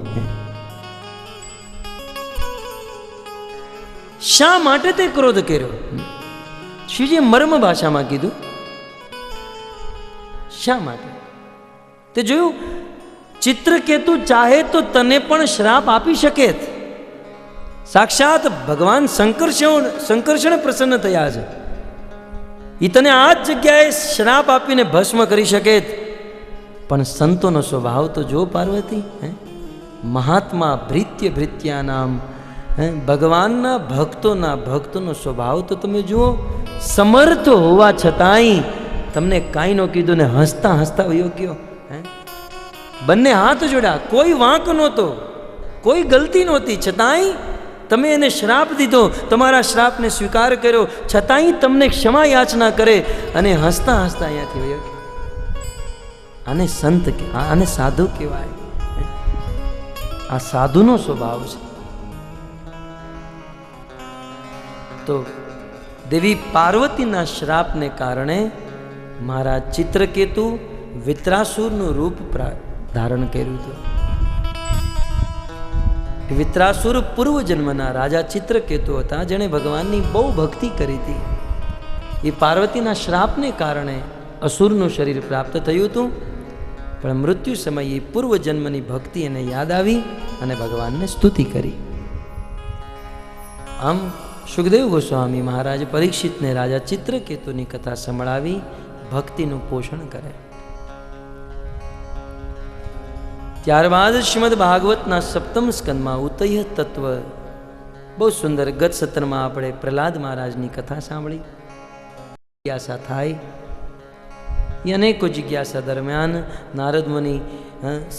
શા માટે તે ક્રોધ કર્યો? શિવજીએ મર્મ ભાષામાં કીધું. શા માટે? તે જોયું, ચિત્રકેતુ ચાહે તો તને પણ શ્રાપ આપી શકે. સાક્ષાત ભગવાન શંકર્ષણ પ્રસન્ન થયા છે. એ તને આ જ જગ્યાએ શ્રાપ આપીને ભસ્મ કરી શકે. પણ સંતોનો સ્વભાવ તો જો પાર્વતી. મહાત્મા ભૃત્ય ભૃત્યા નામ, ભગવાનના ભક્તોનો સ્વભાવ તો તમે જુઓ. સમર્થ હોવા છતાંય તમને કાંઈ ન કીધું ને હસતા હસતા યોગ્ય. બંને હાથ જોડ્યા, કોઈ વાંક નહોતો, કોઈ ગલતી નહોતી, છતાંય તમે એને શ્રાપ દીધો, તમારા શ્રાપને સ્વીકાર કર્યો, છતાંય તમને ક્ષમા યાચના કરે અને હસતા હસતા અહીંયાથી વયો ગયા. આને સંત કહેવાય, આને સાધુ કહેવાય. આ સાધુનો સ્વભાવ છે. તો દેવી પાર્વતીના શ્રાપને કારણે મહારાજ ચિત્રકેતુ વિત્રાસુરનું રૂપ ધારણ કર્યું હતું. વિત્રાસુર પૂર્વજન્મના રાજા ચિત્રકેતુ હતા, જેણે ભગવાનની બહુ ભક્તિ કરી હતી. એ પાર્વતીના શ્રાપને કારણે અસુરનું શરીર પ્રાપ્ત થયું હતું. પણ મૃત્યુ સમયે પૂર્વજન્મની ભક્તિ એને યાદ આવી અને ભગવાનને સ્તુતિ કરી. આમ સુખદેવ ગોસ્વામી મહારાજ પરીક્ષિતને રાજા ચિત્રકેતુની કથા સંભળાવી ભક્તિનું પોષણ કરે. ત્યારબાદ શ્રીમદ ભાગવતના 7મ સ્કંદમાં ઉતય તત્વ, બહુ સુંદર. ગત સત્રમાં આપણે પ્રહલાદ મહારાજની કથા સાંભળી. જિજ્ઞાસા થાય એ અનેકો જિજ્ઞાસા દરમિયાન નારદ મુનિ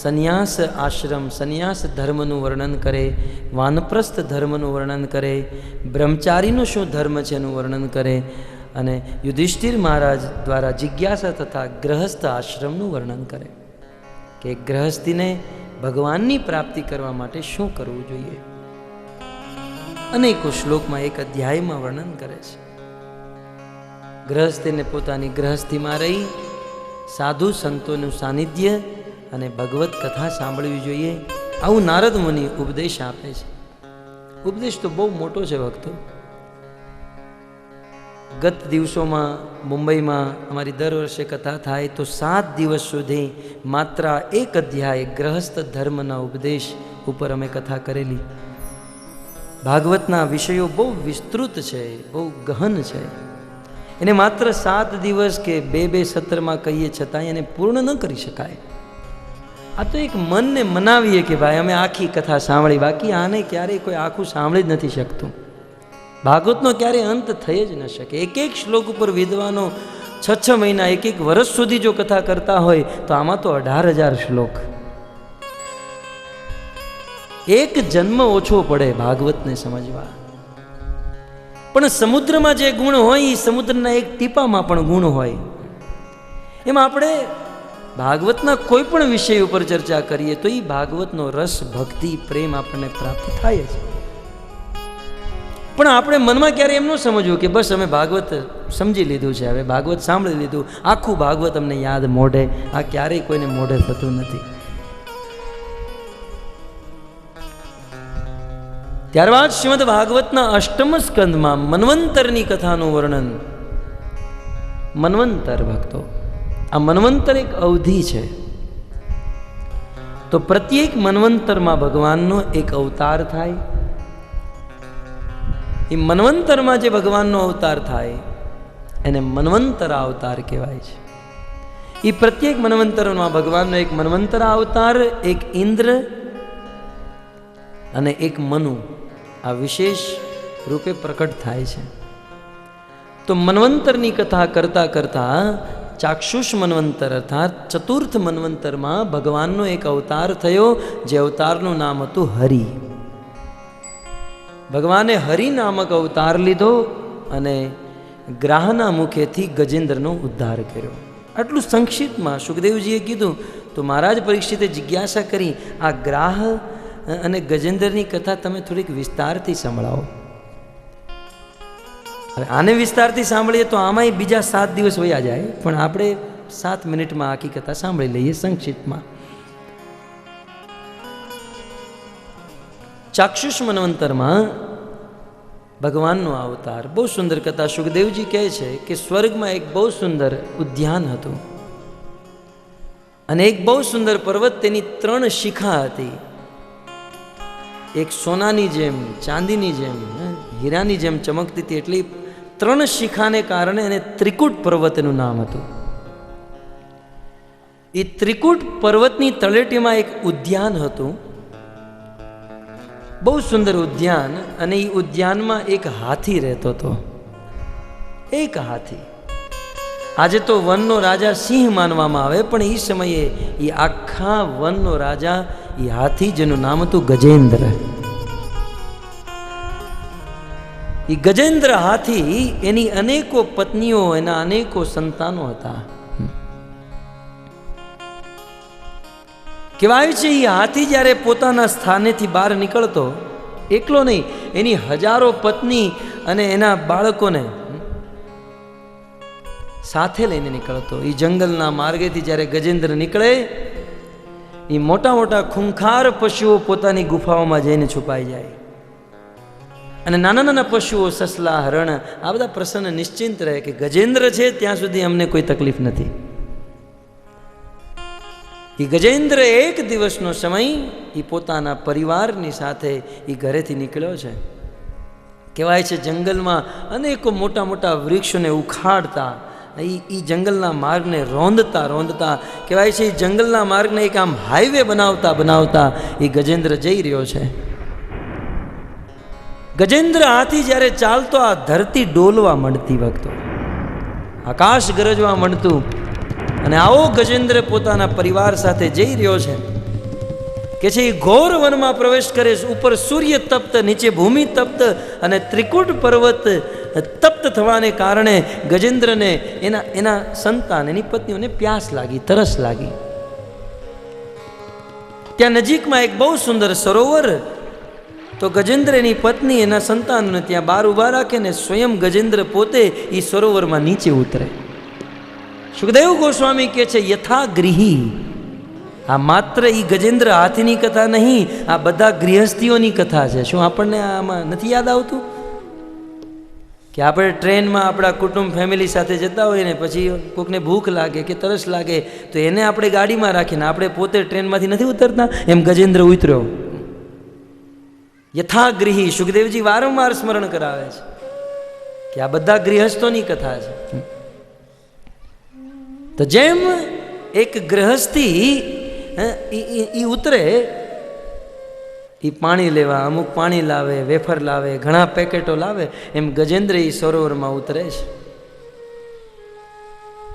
સંન્યાસ આશ્રમ, સંન્યાસ ધર્મનું વર્ણન કરે, વાનપ્રસ્થ ધર્મનું વર્ણન કરે, બ્રહ્મચારીનો શું ધર્મ છે એનું વર્ણન કરે, અને યુધિષ્ઠિર મહારાજ દ્વારા જિજ્ઞાસા તથા ગ્રહસ્થ આશ્રમનું વર્ણન કરે કે ગ્રહસ્થીને ભગવાનની પ્રાપ્તિ કરવા માટે શું કરવું જોઈએ. અનેકો શ્લોકમાં એક અધ્યાયમાં વર્ણન કરે છે. ગ્રહસ્થીને પોતાની ગ્રહસ્થીમાં રહી સાધુ સંતોનું સાનિધ્ય અને ભગવત કથા સાંભળવી જોઈએ. આવું નારદ મુનિ ઉપદેશ આપે છે. ઉપદેશ તો બહુ મોટો છે ભક્તો. ગત દિવસોમાં મુંબઈમાં અમારી દર વર્ષે કથા થાય તો 7 દિવસ સુધી માત્ર એક અધ્યાય ગ્રહસ્થ ધર્મના ઉપદેશ ઉપર અમે કથા કરેલી. ભાગવતના વિષયો બહુ વિસ્તૃત છે, બહુ ગહન છે. એને માત્ર 7 દિવસ કે 2 સત્રમાં કહીએ છતાં એને પૂર્ણ ન કરી શકાય. આ તો એક મનને મનાવીએ કે ભાઈ અમે આખી કથા સાંભળી, બાકી આને ક્યારેય કોઈ આખું સાંભળી જ નથી શકતું. ભાગવતનો ક્યારેય અંત થઈ જ ન શકે. એક એક શ્લોક ઉપર વિદ્વાનો 6 મહિના 1 વર્ષ સુધી જો કથા કરતા હોય તો આમાં તો 18,000 શ્લોક. એક જન્મ ઓછો પડે ભાગવતને સમજવા. પણ સમુદ્રમાં જે ગુણ હોય એ સમુદ્રના એક ટીપામાં પણ ગુણ હોય. એમાં આપણે ભાગવતના કોઈ પણ વિષય ઉપર ચર્ચા કરીએ તો એ ભાગવતનો રસ, ભક્તિ, પ્રેમ આપણને પ્રાપ્ત થાય છે. પણ આપણે મનમાં ક્યારે એમ ન સમજવું કે બસ અમે ભાગવત સમજી લીધું છે, હવે ભાગવત સાંભળી લીધું, આખું ભાગવત અમને યાદ મોઢે. આ ક્યારેય કોઈને મોઢે થતું નથી. ત્યારબાદ શ્રીમદ ભાગવતના 8મ સ્કંદમાં મન્વંતરની કથાનું વર્ણન. મન્વંતર ભક્તો, આ મન્વંતર એક અવધિ છે. તો પ્રત્યેક મન્વંતરમાં ભગવાનનો એક અવતાર થાય. એ મન્વંતરમાં જે ભગવાનનો અવતાર થાય એને મન્વંતરા અવતાર કહેવાય છે. એ પ્રત્યેક મન્વંતરમાં ભગવાનનો એક મન્વંતરા અવતાર, એક ઇન્દ્ર અને એક મનુ આ વિશેષ રૂપે પ્રકટ થાય છે. તો મન્વંતરની કથા કરતા કરતા ચાક્ષુષ મન્વંતર અર્થાત ચતુર્થ મન્વંતરમાં ભગવાનનો એક અવતાર થયો, જે અવતારનું નામ હતું હરિ. ભગવાને હરિ નામક અવતાર લીધો અને ગ્રાહના મુખેથી ગજેન્દ્રનો ઉદ્ધાર કર્યો. આટલું સંક્ષિપ્તમાં સુખદેવજીએ કીધું. તો મહારાજ પરીક્ષિતે જિજ્ઞાસા કરી, આ ગ્રાહ અને ગજેન્દ્રની કથા તમે થોડીક વિસ્તારથી સંભળાવો. હવે આને વિસ્તારથી સાંભળીએ તો આમાંય બીજા 7 દિવસ વયા જાય, પણ આપણે 7 મિનિટમાં આખી કથા સાંભળી લઈએ સંક્ષિપ્તમાં. ચાક્ષુષ મન્વંતરમાં ભગવાનનો અવતાર, બહુ સુંદર કથા. સુખદેવજી કહે છે કે સ્વર્ગમાં એક બહુ સુંદર ઉદ્યાન હતું અને એક બહુ સુંદર પર્વત, તેની 3 શિખા હતી. એક સોનાની જેમ, ચાંદીની જેમ, હીરાની જેમ ચમકતી હતી. એટલે 3 શિખાને કારણે એને ત્રિકૂટ પર્વત એનું નામ હતું. એ ત્રિકૂટ પર્વતની તળેટીમાં એક ઉદ્યાન હતું, બહુ સુંદર ઉદ્યાન. અને એ ઉદ્યાનમાં એક હાથી રહેતો હતો. એક હાથી. આજે તો વનનો રાજા સિંહ માનવામાં આવે, પણ એ સમયે એ આખા વનનો રાજા એ હાથી, જેનું નામ હતું ગજેન્દ્ર. એ ગજેન્દ્ર હાથી, એની અનેકો પત્નીઓ, એના અનેકો સંતાનો હતા. કહેવાય છે એ હાથી જ્યારે પોતાના સ્થાનેથી બહાર નીકળતો, એકલો નહીં, એની હજારો પત્ની અને એના બાળકોને સાથે લઈને નીકળતો. એ જંગલના માર્ગેથી જ્યારે ગજેન્દ્ર નીકળે, એ મોટા મોટા ખૂંખાર પશુઓ પોતાની ગુફાઓમાં જઈને છુપાઈ જાય અને નાના નાના પશુઓ, સસલા, હરણ, આ બધા પ્રસન્ન નિશ્ચિંત રહે કે ગજેન્દ્ર છે ત્યાં સુધી અમને કોઈ તકલીફ નથી. એ ગજેન્દ્ર એક દિવસનો સમય એ પોતાના પરિવારની સાથે એ ઘરેથી નીકળ્યો છે. કહેવાય છે જંગલમાં અનેકો મોટા મોટા વૃક્ષોને ઉખાડતા, એ જંગલના માર્ગને રોંદતા રોંદતા, કહેવાય છે એ જંગલના માર્ગને એક આમ હાઈવે બનાવતા બનાવતા એ ગજેન્દ્ર જઈ રહ્યો છે. ગજેન્દ્ર હાથી જ્યારે ચાલતો, આ ધરતી ડોલવા માંડતી વખતો, આકાશ ગરજવા માંડતું. અને આવો ગજેન્દ્ર પોતાના પરિવાર સાથે જઈ રહ્યો છે કે છે એ ઘોર વનમાં પ્રવેશ કરે. ઉપર સૂર્ય તપ્ત, નીચે ભૂમિ તપ્ત, અને ત્રિકૂટ પર્વત તપ્ત થવાને કારણે ગજેન્દ્રને એના સંતાન એની પત્નીઓને પ્યાસ લાગી, તરસ લાગી. ત્યાં નજીકમાં એક બહુ સુંદર સરોવર. તો ગજેન્દ્ર એની પત્ની એના સંતાનને ત્યાં બહાર ઊભા રાખે ને સ્વયં ગજેન્દ્ર પોતે એ સરોવરમાં નીચે ઉતરે. સુખદેવ ગોસ્વામી કહે છે યથાગૃહી. આ માત્ર એ ગજેન્દ્ર હાથીની કથા નહીં, આ બધા ગૃહસ્થીઓની કથા છે. શું આપણને આમાં નથી યાદ આવતું કે આપણે ટ્રેનમાં આપણા કુટુંબ ફેમિલી સાથે જતા હોઈએ ને પછી કોઈકને ભૂખ લાગે કે તરસ લાગે તો એને આપણે ગાડીમાં રાખીને આપણે પોતે ટ્રેનમાંથી નથી ઉતરતા? એમ ગજેન્દ્ર ઉતર્યો. યથાગૃહી સુખદેવજી વારંવાર સ્મરણ કરાવે છે કે આ બધા ગૃહસ્થોની કથા છે. તો જેમ એક ગૃહસ્થી ઈ ઉતરે, એ પાણી લેવા અમુક પાણી લાવે, વેફર લાવે, ઘણા પેકેટો લાવે, એમ ગજેન્દ્ર એ સરોવરમાં ઉતરે છે.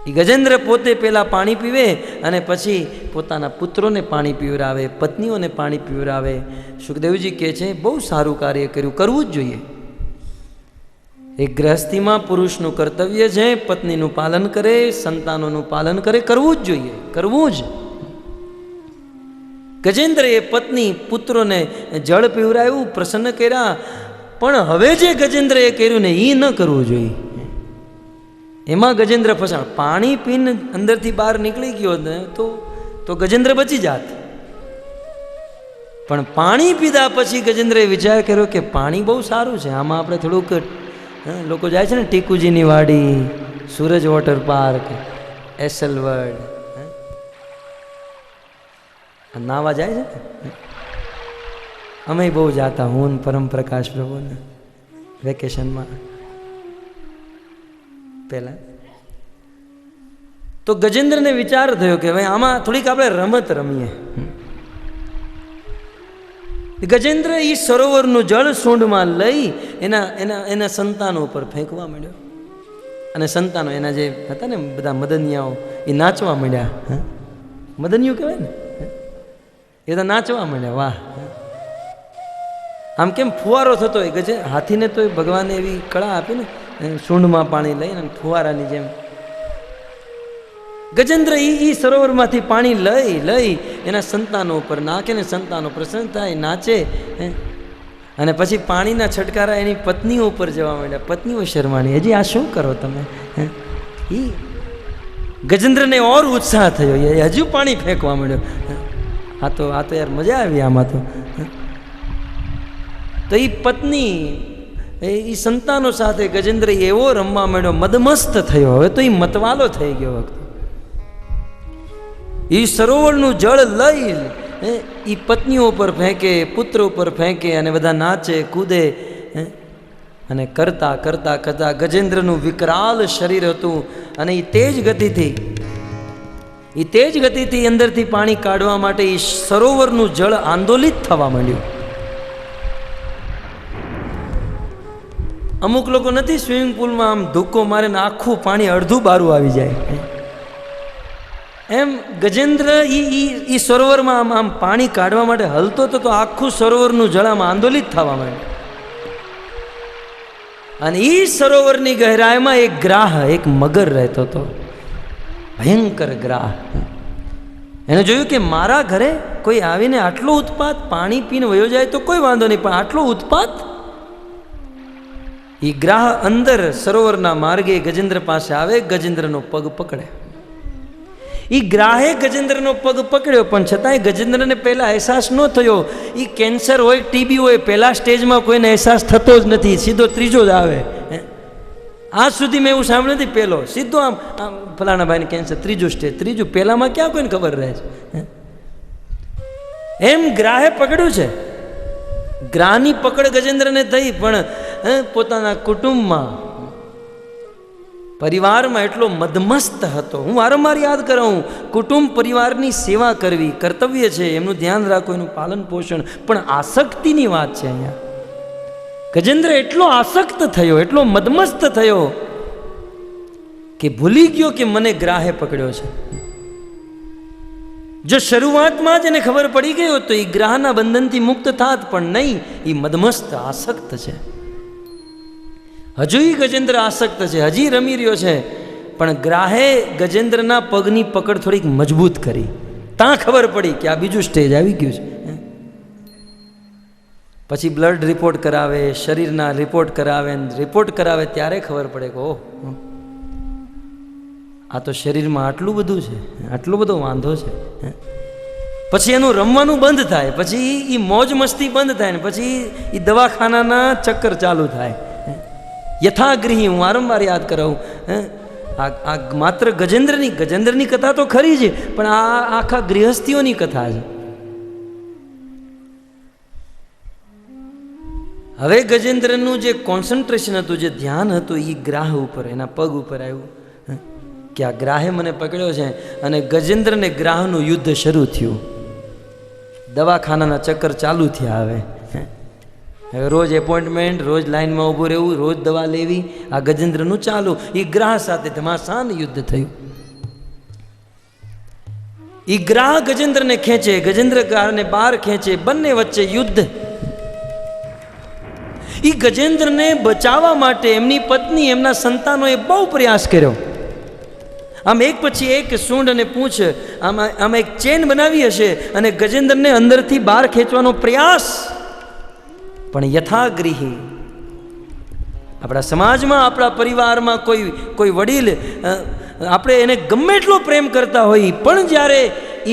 એ ગજેન્દ્ર પોતે પહેલાં પાણી પીવે અને પછી પોતાના પુત્રોને પાણી પીવરાવે, પત્નીઓને પાણી પીવરાવે. સુખદેવજી કહે છે બહુ સારું કાર્ય કર્યું, કરવું જ જોઈએ. એક ગૃહસ્થીમાં પુરુષનું કર્તવ્ય છે પત્નીનું પાલન કરે, સંતાનોનું પાલન કરે, કરવું જ જોઈએ, કરવું જ. ગજેન્દ્રએ પત્ની પુત્રોને જળ પીવરાયું, પ્રસન્ન કર્યા. પણ હવે જે ગજેન્દ્રએ કર્યું ને એ ન કરવું જોઈએ. એમાં ગજેન્દ્ર ફસાણ. પાણી પીને અંદરથી બહાર નીકળી ગયો ને તો ગજેન્દ્ર બચી જાત. પણ પાણી પીધા પછી ગજેન્દ્રએ વિચાર કર્યો કે પાણી બહુ સારું છે, આમાં આપણે થોડુંક લોકો જાય છે ને ટીકુજીની વાડી, સૂરજ વોટર પાર્ક, એસએલ વર્લ્ડ, નાવા જાય છે. અમે બહુ જાતા, હું પરમ પ્રકાશ પ્રભુને વેકેશનમાં પહેલા. તો ગજેન્દ્રને વિચાર થયો કે ભાઈ આમાં થોડીક આપણે રમત રમીએ. ગજેન્દ્ર એ સરોવરનું જળ સૂંઢમાં લઈ એના સંતાનો ઉપર ફેંકવા માંડ્યો. અને સંતાનો એના જે હતા ને બધા મદનિયાઓ એ નાચવા માંડ્યા. મદનિયું કહેવાય ને, એ તો નાચવા માંડ્યા. વાહ! આમ કેમ ફુવારો થતો હોય. હાથીને તો ભગવાને એવી કળા આપી ને, સૂંઢમાં પાણી લઈને ફુવારાની જેમ. ગજેન્દ્ર એ સરોવરમાંથી પાણી લઈ એના સંતાનો ઉપર નાખે ને સંતાનો પ્રસન્ન થાય, નાચે. અને પછી પાણીના છટકારા એની પત્નીઓ ઉપર જવા માંડ્યા. પત્નીઓ શરમાણી, હજી આ શું કરો તમે? ગજેન્દ્રને ઓર ઉત્સાહ થયો, એ હજુ પાણી ફેંકવા માંડ્યો. આ તો યાર મજા આવી આમાં તો એ પત્ની એ સંતાનો સાથે ગજેન્દ્ર એવો રમવા માંડ્યો, મદમસ્ત થયો. હવે તો એ મતવાલો થઈ ગયો. એ સરોવરનું જળ લઈ એ પત્નીઓ ઉપર ફેંકે, પુત્ર ઉપર ફેંકે અને બધા નાચે કૂદે. અને કરતા કરતા કરતા ગજેન્દ્રનું વિકરાલ શરીર હતું અને એ તેજ ગતિથી અંદરથી પાણી કાઢવા માટે એ સરોવરનું જળ આંદોલિત થવા માંડ્યું. અમુક લોકો નથી સ્વિમિંગ પુલમાં આમ ધુક્કો મારે ને આખું પાણી અડધું બારું આવી જાય, એમ ગજેન્દ્ર ઈ સરોવરમાં આમ પાણી કાઢવા માટે હલતો હતો તો આખું સરોવરનું જળ આમ આંદોલિત થવા માંડ્યું. અને એ સરોવરની ગહેરાઈમાં એક ગ્રાહ, એક મગર રહેતો હતો, ભયંકર ગ્રાહ. એને જોયું કે મારા ઘરે કોઈ આવીને આટલો ઉત્પાત, પાણી પીને વયો જાય તો કોઈ વાંધો નહીં, પણ આટલો ઉત્પાત. એ ગ્રાહ અંદર સરોવરના માર્ગે ગજેન્દ્ર પાસે આવે, ગજેન્દ્રનો પગ પકડે. એ ગ્રાહે ગજેન્દ્રનો પગ પકડ્યો, પણ છતાંય ગજેન્દ્રને પહેલાં અહેસાસ ન થયો. એ કેન્સર હોય, ટીબી હોય, પહેલા સ્ટેજમાં કોઈને અહેસાસ થતો જ નથી, સીધો ત્રીજો જ આવે. આજ સુધી મેં એવું સાંભળ્યું નથી. પહેલો સીધો આમ ફલાણા ભાઈને કેન્સર, ત્રીજું સ્ટેજ, ત્રીજું. પહેલામાં ક્યાં કોઈને ખબર રહે છે? એમ ગ્રાહે પકડ્યું છે. ગ્રાહની પકડ ગજેન્દ્રને થઈ, પણ પોતાના કુટુંબમાં, પરિવારમાં એટલો મદમસ્ત હતો. હું વારંવાર યાદ કરું, કુટુંબ પરિવારની સેવા કરવી કર્તવ્ય છે, એમનું ધ્યાન રાખવું, એનું પાલન પોષણ. પણ આસક્તિની વાત છે અહીંયા. ગજેન્દ્ર એટલો આસક્ત થયો, એટલો મદમસ્ત થયો કે ભૂલી ગયો કે મને ગ્રાહે પકડ્યો છે. જો શરૂઆતમાં જ એને ખબર પડી ગયો તો એ ગ્રાહના બંધનથી મુક્ત થાત, પણ નહીં, એ મદમસ્ત આસક્ત છે. હજુ ગજેન્દ્ર આસક્ત છે, હજી રમી રહ્યો છે, પણ ગ્રાહે ગજેન્દ્રના પગની પકડ થોડીક મજબૂત કરી. ત્યાં ખબર પડી કે આ બીજું સ્ટેજ આવી ગયું છે. પછી બ્લડ રિપોર્ટ કરાવે, શરીરના રિપોર્ટ કરાવે ત્યારે ખબર પડે કે ઓહ, આ તો શરીરમાં આટલું બધું છે, આટલો બધો વાંધો છે. પછી એનું રમવાનું બંધ થાય, પછી એ મોજ મસ્તી બંધ થાય ને પછી એ દવાખાનાના ચક્કર ચાલુ થાય. યથાગૃહી, હું વારંવાર યાદ કરાવું, આ માત્ર ગજેન્દ્રની કથા તો ખરી છે, પણ આ આખા ગૃહસ્થીઓની કથા છે. હવે ગજેન્દ્રનું જે કોન્સન્ટ્રેશન હતું, જે ધ્યાન હતું, એ ગ્રાહ ઉપર, એના પગ ઉપર આવ્યું કે આ ગ્રાહે મને પકડ્યો છે. અને ગજેન્દ્રને ગ્રાહનું યુદ્ધ શરૂ થયું. દવાખાનાના ચક્કર ચાલુ થયા. હવે રોજ એપોઇન્ટમેન્ટ, રોજ લાઈનમાં ઊભું રહેવું, રોજ દવા લેવી, આ ગજેન્દ્રનું ચાલુ. એ ગ્રાહ સાથે ઘમાસાન યુદ્ધ થયું. એ ગ્રાહ ગજેન્દ્રને ખેંચે, ગજેન્દ્ર ગ્રાહને બહાર ખેંચે, બંને વચ્ચે યુદ્ધ. એ ગજેન્દ્રને બચાવવા માટે એમની પત્ની, એમના સંતાનોએ બહુ પ્રયાસ કર્યો. આમ એક પછી એક સૂંઢ અને પૂંછ આમ એક ચેન બનાવી હશે અને ગજેન્દ્રને અંદરથી બહાર ખેંચવાનો પ્રયાસ. પણ યથાગૃહી, આપણા સમાજમાં, આપણા પરિવારમાં કોઈ વડીલ, આપણે એને ગમે એટલો પ્રેમ કરતા હોઈએ, પણ જ્યારે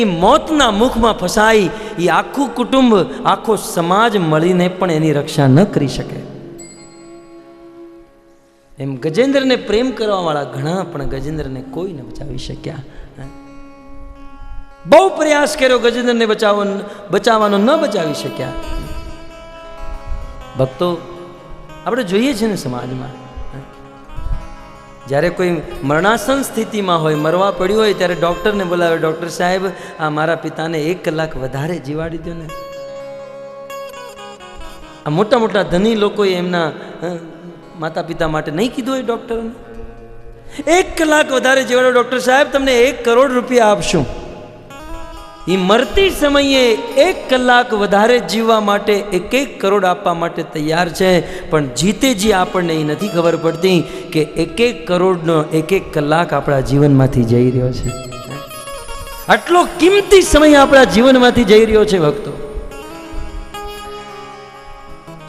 એ મોતના મુખમાં ફસાય, એ આખું કુટુંબ, આખો સમાજ મળીને પણ એની રક્ષા ન કરી શકે. એમ ગજેન્દ્રને પ્રેમ કરવાવાળા ઘણા, પણ ગજેન્દ્રને કોઈ ન બચાવી શક્યા. બહુ પ્રયાસ કર્યો ગજેન્દ્રને બચાવવાનો, ન બચાવી શક્યા. ભક્તો, આપણે જોઈએ છીએ ને સમાજમાં, જ્યારે કોઈ મરણાસન સ્થિતિમાં હોય, મરવા પડ્યું હોય, ત્યારે ડૉક્ટરને બોલાવે, ડૉક્ટર સાહેબ, આ મારા પિતાને 1 કલાક વધારે જીવાડી દો ને. આ મોટા મોટા ધની લોકોએ એમના માતા પિતા માટે નહીં કીધું હોય ડૉક્ટરને, 1 કલાક વધારે જીવાડો ડૉક્ટર સાહેબ, તમને 1 કરોડ રૂપિયા આપશું. એ મરતી સમયે 1 કલાક વધારે જીવવા માટે 1 કરોડ આપવા માટે તૈયાર છે. પણ જીતેજી આપણને એ નથી ખબર પડતી કે 1 કરોડનો 1 કલાક આપણા જીવનમાંથી જઈ રહ્યો છે. આટલો કિંમતી સમય આપણા જીવનમાંથી જઈ રહ્યો છે. ભક્તો,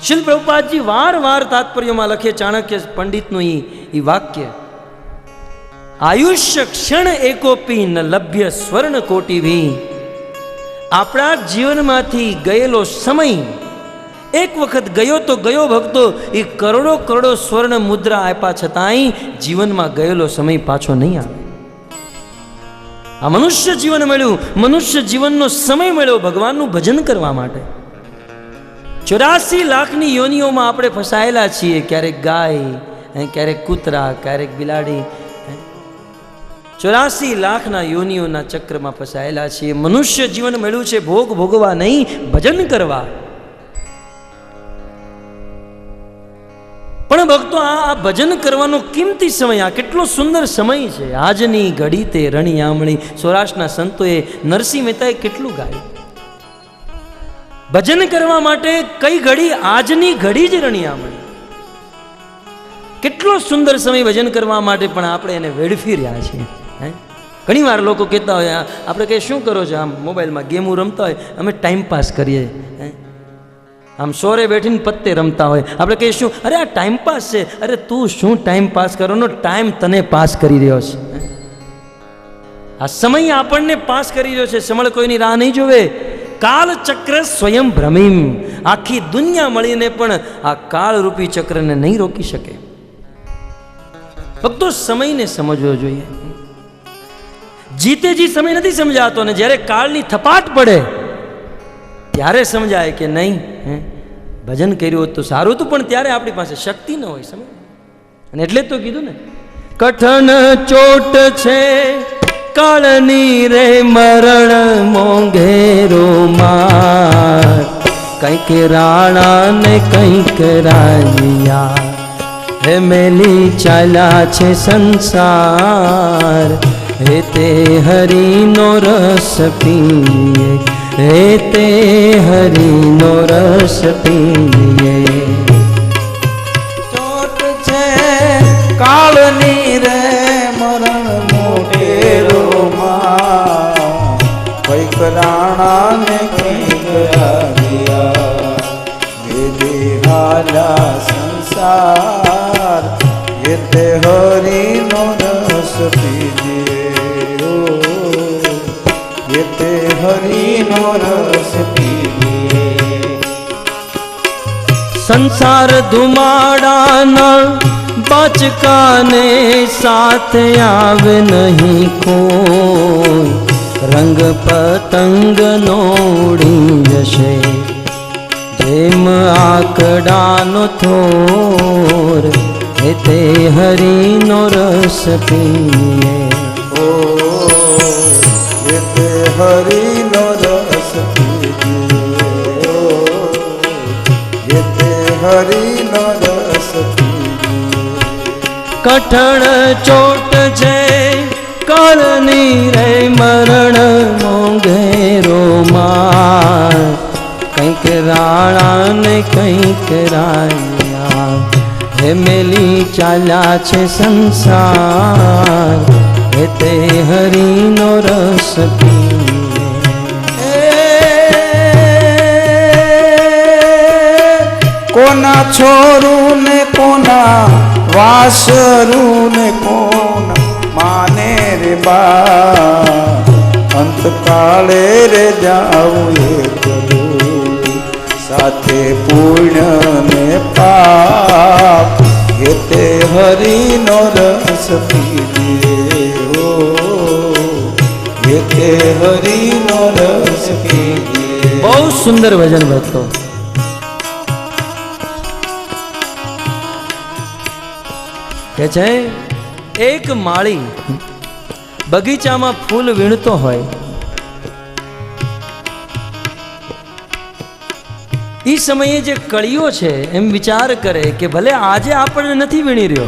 શીલ પ્રભુપાદજી વારવાર તાત્પર્યમાં લખે, ચાણક્ય પંડિતનું એ વાક્ય, આયુષ્ય ક્ષણ એકોપી ન લભ્ય સ્વર્ણ કોટિભી. આપણા જીવનમાંથી ગયેલો સમય એક વખત ગયો તો ગયો. ભક્તો, એ કરોડો કરોડો સ્વર્ણ મુદ્રા આપ્યા છતાંય જીવનમાં ગયેલો સમય પાછો નહીં આવે. આ મનુષ્ય જીવન મળ્યું, મનુષ્ય જીવનનો સમય મળ્યો ભગવાનનું ભજન કરવા માટે. 84 લાખની યોનિઓમાં આપણે ફસાયેલા છીએ. ક્યારેક ગાય, ક્યારેક કૂતરા, ક્યારેક બિલાડી. 84 લાખના યોનિઓના ચક્રમાં ફસાયેલા છીએ. મનુષ્ય જીવન મળ્યું છે ભોગ ભોગવા નહીં, ભજન કરવા. પણ ભક્તો, આ ભજન કરવાનો કિંમતી સમય, આ કેટલો સુંદર સમય છે. આજની ઘડી તે રણિયામણી, સૌરાષ્ટ્રના સંતોએ, નરસિંહ મહેતાએ કેટલું ગાયું. ભજન કરવા માટે કઈ ઘડી? આજની ઘડી જ રણિયામણી. કેટલો સુંદર સમય ભજન કરવા માટે, પણ આપણે એને વેડફી રહ્યા છીએ. ઘણી વાર લોકો કહેતા હોય, આપણે કહે શું કરો છો? આમ મોબાઈલમાં ગેમો રમતા હોય, અમે ટાઈમ પાસ કરીએ. આમ સોરે બેઠીને પત્તે રમતા હોય, આપણે કહીએ શું? અરે આ ટાઈમ પાસ છે. અરે તું શું ટાઈમ પાસ કરવાનો? ટાઈમ તને પાસ કરી રહ્યો છે. આ સમય આપણને પાસ કરી રહ્યો છે. સમળ કોઈની રાહ નહીં જોવે. કાલ ચક્ર સ્વયં ભ્રમીમ. આખી દુનિયા મળીને પણ આ કાળરૂપી ચક્રને નહીં રોકી શકે. ફક્ત સમયને સમજવો જોઈએ. જીતેજી સમય નથી સમજાતો, ને જ્યારે કાળની થપાટ પડે ત્યારે સમજાય કે નહીં, ભજન કર્યું હોત તો સારું હતું, પણ ત્યારે આપણી પાસે શક્તિ ન હોય. સમજ. અને એટલે તો કીધું ને, કઠણ ચોટ છે કાળની રે, મરણ મોંઘેરો માર. કંઈક રાણા ને કંઈક રાયા, હે મેલી ચાલ્યા છે સંસાર. હે તે હરિનો રસ પીએ, હે તે હરિનો રસ પીએ. ચોટ છે કાળની રે મરણ મોટેરો માં કઈક રાણાને કઈક રાગ્યા વેદી હાલા સંસાર એ તે હરિનો રસ પીજે એ તે હરિનો રસ પીજે સંસાર ધુમાડાના બાચકાને સાથે આવે નહીં કોઈ રંગ પતંગ નોડી જશે જેમ આકડાનો થોર એ તે હરિનો રસ પીએ ઓ એ તે હરિનો રસ પીજે એ તે હરિનો રસ પીજે કઠણ ચોટ છે કાળની રે મરણ મોંઘેરો માં કંઈક રાણા ને કંઈક રાયા હે મેલી ચાલ્યા છે સંસાર હે તે હરિનો રસ પીએ કોના છોરું ને કોના વાસરું ને કોના માને રે બા અંતકાળે રે જાવું એકલું સાથે પુણ્ય ને પાપ એ તે હરિનો રસ પીજે હો એ તે હરિનો રસ પીજે બહુ સુંદર ભજન ભક્તો કે છે એક માળી બગીચામાં ફૂલ વીણતો હોય એ સમયે જે કળીઓ છે એમ વિચાર કરે કે ભલે આજે આપણને નથી વીણી રહ્યો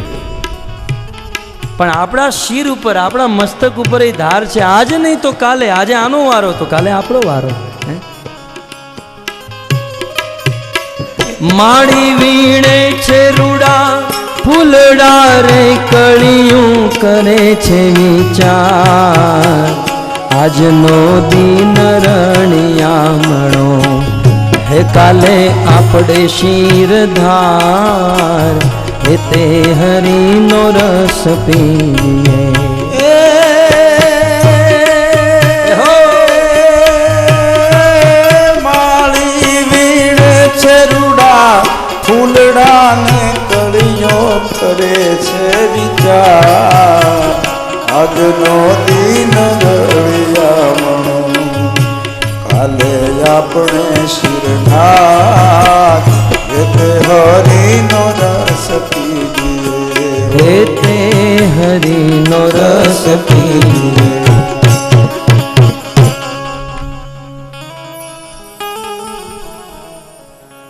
પણ આપણા શિર ઉપર આપણા મસ્તક ઉપર એ ધાર છે આજે નહીં તો કાલે આજે આનો વારો તો કાલે આપણો વારો માળી વીણે છે રૂડા ફૂલડા રે કળિયું કરે છે વિચાર આજનો દિન રણિયામણો હે કાલે આપણે શિરધાર હે તે હરિનો રસ પીએ માળી વીણે છે રૂડા ફૂલડા ને કળીઓ કરે છે વિચાર આજનો દિન રળિયામણો કાલે આપણે શિરનાથ એ તે હરિનો રસ પીજે હે તે હરિનો રસ પીએ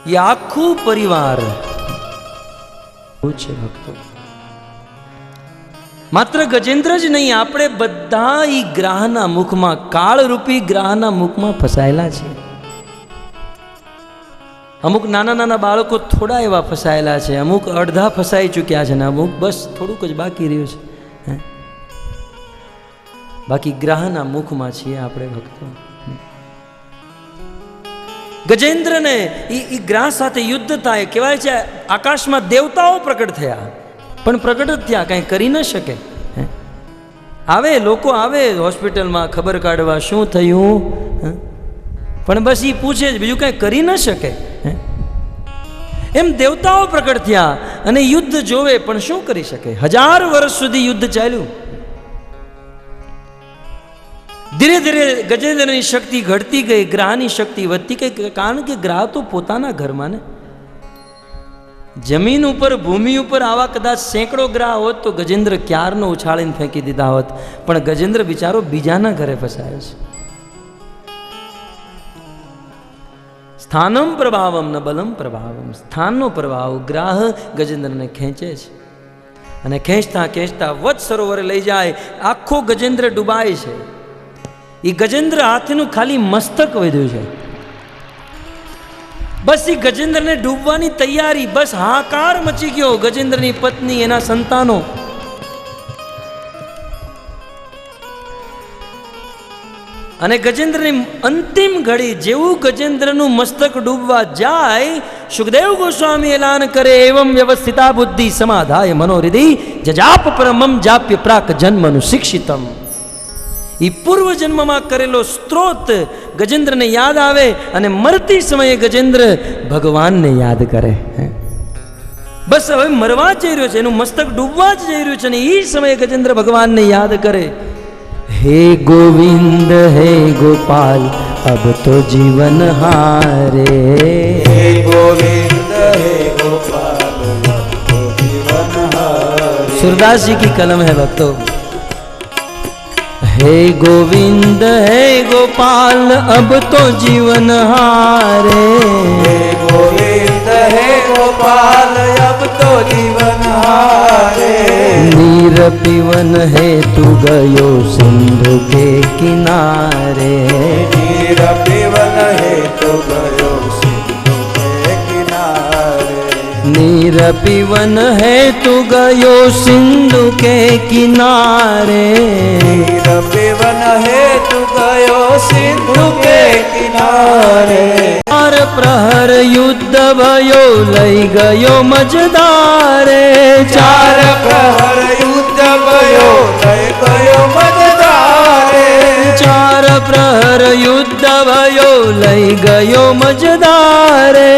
એ આખું પરિવાર છે ભક્તો માત્ર ગજેન્દ્ર જ નહીં આપણે બધા ઈ ગ્રહના મુખમાં કાળરૂપી ગ્રહના મુખમાં ફસાયેલા છે અમુક નાના નાના બાળકો થોડા એવા ફસાયેલા છે અમુક અડધા ફસાઈ ચૂક્યા છે ને અમુક બસ થોડુંક જ બાકી રહ્યું છે બાકી ગ્રહના મુખમાં છીએ આપણે ભક્તો ગજેન્દ્રને ઈ ગ્રહ સાથે યુદ્ધ થાય કહેવાય છે આકાશમાં દેવતાઓ પ્રકટ થયા પણ પ્રકટ જ થયા કંઈ કરી ન શકે આવે લોકો આવે હોસ્પિટલમાં ખબર કાઢવા શું થયું પણ બસ એ પૂછે જ બીજું કંઈ કરી ન શકે એમ દેવતાઓ પ્રકટ થયા અને યુદ્ધ જોવે પણ શું કરી શકે 1000 વર્ષ સુધી યુદ્ધ ચાલ્યું ધીરે ધીરે ગજેન્દ્રની શક્તિ ઘટતી ગઈ ગ્રહની શક્તિ વધતી ગઈ કારણ કે ગ્રહ તો પોતાના ઘરમાં ને જમીન ઉપર ભૂમિ ઉપર આવા કદાચ સેંકડો ગ્રહ હોત તો ગજેન્દ્ર ક્યારનો ઉછાળીને ફેંકી દીધા હોત પણ ગજેન્દ્ર બિચારો બીજાના ઘરે ફસાયો છે સ્થાનમ પ્રભાવમ ન બલમ પ્રભાવમ સ્થાનનો પ્રભાવ ગ્રહ ગજેન્દ્રને ખેંચે છે અને ખેંચતા ખેંચતા વત્સ સરોવરે લઈ જાય આખો ગજેન્દ્ર ડૂબાય છે એ ગજેન્દ્ર હાથનું ખાલી મસ્તક વધ્યું છે બસ એ ગજેન્દ્રને ડૂબવાની તૈયારી, બસ હાહાકાર મચી ગયો. ગજેન્દ્રની પત્ની, એના સંતાનો. અને ગજેન્દ્રની અંતિમ ઘડી, જેવું ગજેન્દ્રનું મસ્તક ડૂબવા જાય, સુખદેવ ગોસ્વામી એલાન કરે, એવં વ્યવસ્થિતા બુદ્ધિ સમાધાય મનોહૃદિ જજાપ પરમમ જાપ્ય પ્રાક જન્મનું શિક્ષિતમ. એ પૂર્વ જન્મમાં કરેલો સ્ત્રોત ગજેન્દ્રને યાદ આવે અને મરતી સમયે ગજેન્દ્ર ભગવાનને યાદ કરે. બસ હવે મરવા જ જઈ રહ્યો છે, એનું મસ્તક ડૂબવા જ જઈ રહ્યું છે, અને એ સમયે ગજેન્દ્ર ભગવાનને યાદ કરે. हे गोविंद हे गोपाल अब तो जीवन हारे. हे गोविंद हे गोपाल अब तो जीवन हारे. सूरदास जी की कलम है भक्तों. हे गोविंद हे गोपाल अब तो जीवन हारे. हे गोविंद हे गोपाल अब तो जीवन हारे. नीर पीवन है तू गयो सिंधु के किनारे. नीर पीवन है तू गयो सिंधु के किनारे. नीर पीवन है तू गयो सिंधु के किनारे. नीर पीवन है तू गयो सिंधु के किनारे. चार प्रहर युद्ध भयो लई गयो मजदारे. चार प्रहर युद्ध भयो लई गयो मजदारे. चार प्रहर युद्ध भयो लई गयो मजदारे.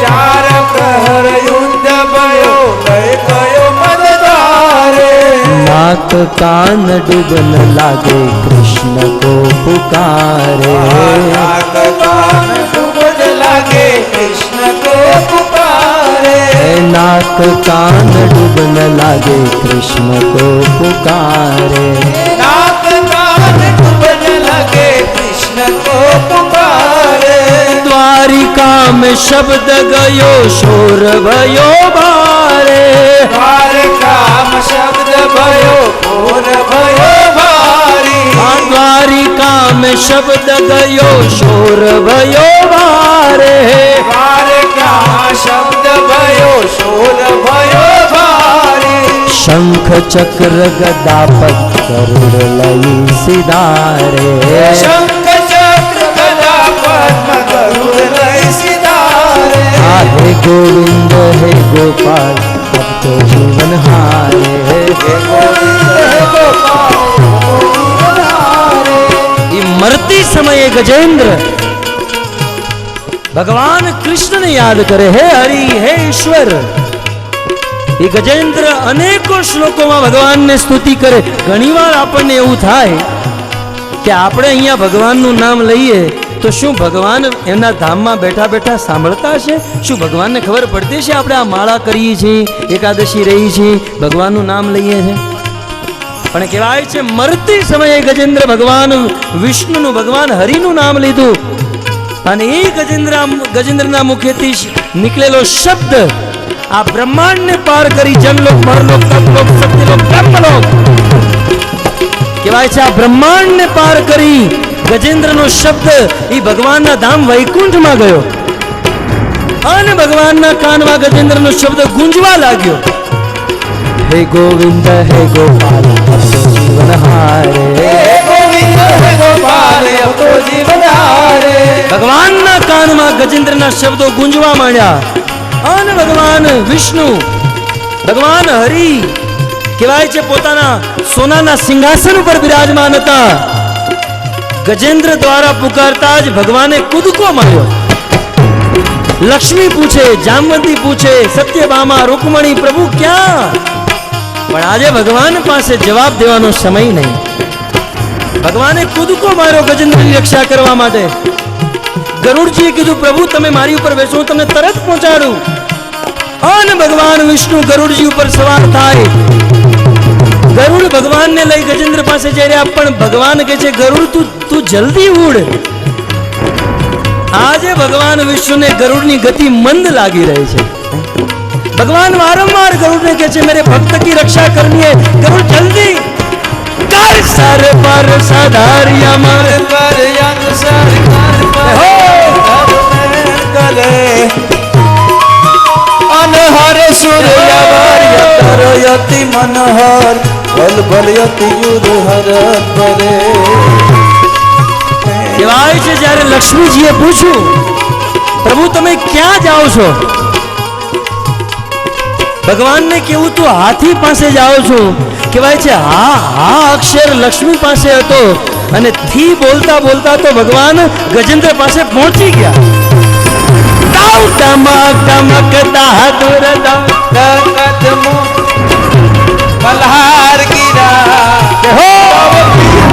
चार प्रहर युद्ध भयो लई गयो मजदारे. नाक कान डूबन लागे कृष्ण को पुकारे. नाक कान डूबन लागे कृष्ण को पुकारे. नाक कान डूबन लागे कृष्ण को पुकारे. नाक कान डूबन लगे कृष्ण को पुकारे. द्वारिका में शब्द गयो शोर भयो भारे. द्वारिका में शब्द भयो घोर भयो भारी. द्वारिका में शब्द गयो शोर भयो भारे. द्वारिका शब्द भयो शोर भयो भारी. शंख चक्र गदा पत्थर लई सिधारे. शंख चक्र गदा पद्म गरुड़ लई सिधारे. हे गोविंद हे गोपाल अब तो जीवन हारे. हे गोविंद हे गोपाल अब तो जीवन हारे. ये मरती समये गजेंद्र भगवान कृष्ण ने याद करे, हे हरि हे ईश्वर. ये गजेंद्र अनेको श्लोकों में भगवान ने स्तुति करे. घણીવાર આપણને એવું થાય કે આપણે અહીંયા ભગવાનનું નામ લઈએ તો શું ભગવાન એમના ધામમાં બેઠા બેઠા સાંભળતા હશે? શું ભગવાનને ખબર પડતી છે આપણે આ માળા કરીએ છીએ, એકાદશી રહી છીએ, ભગવાનનું નામ લઈએ છીએ? પણ કહેવાય છે મરતી સમયે ગજેન્દ્ર ભગવાન વિષ્ણુનું, ભગવાન હરિનું નામ લીધું, અને એ ગજેન્દ્રના મુખેથી નીકળેલો શબ્દ આ બ્રહ્માંડને પાર કરી જનલોક, મરલોક, તપલોક, સત્યલોક, બ્રહ્મલોક, કહેવાય છે આ બ્રહ્માંડને પાર કરી ગજેન્દ્રનો શબ્દ એ ભગવાનના ધામ વૈકુંઠમાં ગયો, અને ભગવાનના કાનમાં ગજેન્દ્રનો શબ્દ ગુંજવા લાગ્યો. હે ગોવિંદ હે ગોપાલ अब तो जीवन हारे. हे गोविंद हे गोपाल अब तो जीवन हारे. ભગવાનના કાનમાં ગજેન્દ્રના શબ્દો ગુંજવા માંડ્યા, અને ભગવાન વિષ્ણુ, ભગવાન હરિ કહેવાય છે પોતાના સોનાના સિંહાસન ઉપર બિરાજમાન હતા. ગજેન્દ્ર દ્વારા પુકારતા જ ભગવાને કૂદકો માર્યો. લક્ષ્મી પૂછે, જામવંતી પૂછે, સત્યભામા, રૂકમણી, પ્રભુ ક્યાં? પણ આજે ભગવાન પાસે જવાબ દેવાનો સમય નહીં. ભગવાને કૂદકો માર્યો ગજેન્દ્રની રક્ષા કરવા માટે. ગરુડજીએ કીધું, પ્રભુ તમે મારી ઉપર બેસો, હું તમને તરત પહોંચાડું. અને ભગવાન વિષ્ણુ ગરુડજી ઉપર સવાર થાય. ગરુડ ભગવાનને લઈ ગજેન્દ્ર પાસે જઈ રહ્યા, પણ ભગવાન કહે છે, ગરુડ તું જલ્દી ઉડ. આજે ભગવાન વિષ્ણુને ગરુડની ગતિ મંદ લાગી રહી છે. भगवान वारंवार गरुड़ ने कहते मेरे भक्त की रक्षा करनी है, गरुड़ जल्दी कर सर पर साधारिया मार पर यंग सरकार पर हो गले અવતાર અતિ મનહર ભલ ભલ અતિ યુર હરત પરે. કહેવાય છે જ્યારે લક્ષ્મીજીએ પૂછ્યું પ્રભુ તમે ક્યાં જાઓ છો? ભગવાનને કેવું તું હાથી પાસે જાઓ છું. કહેવાય છે હા અક્ષર લક્ષ્મી પાસે હતો અને થી બોલતા બોલતા તો ભગવાન ગજેન્દ્ર પાસે પહોંચી ગયા. તાવ ટમક ટમકતા દુરદા કદમો મલ્હાર ગીરા હો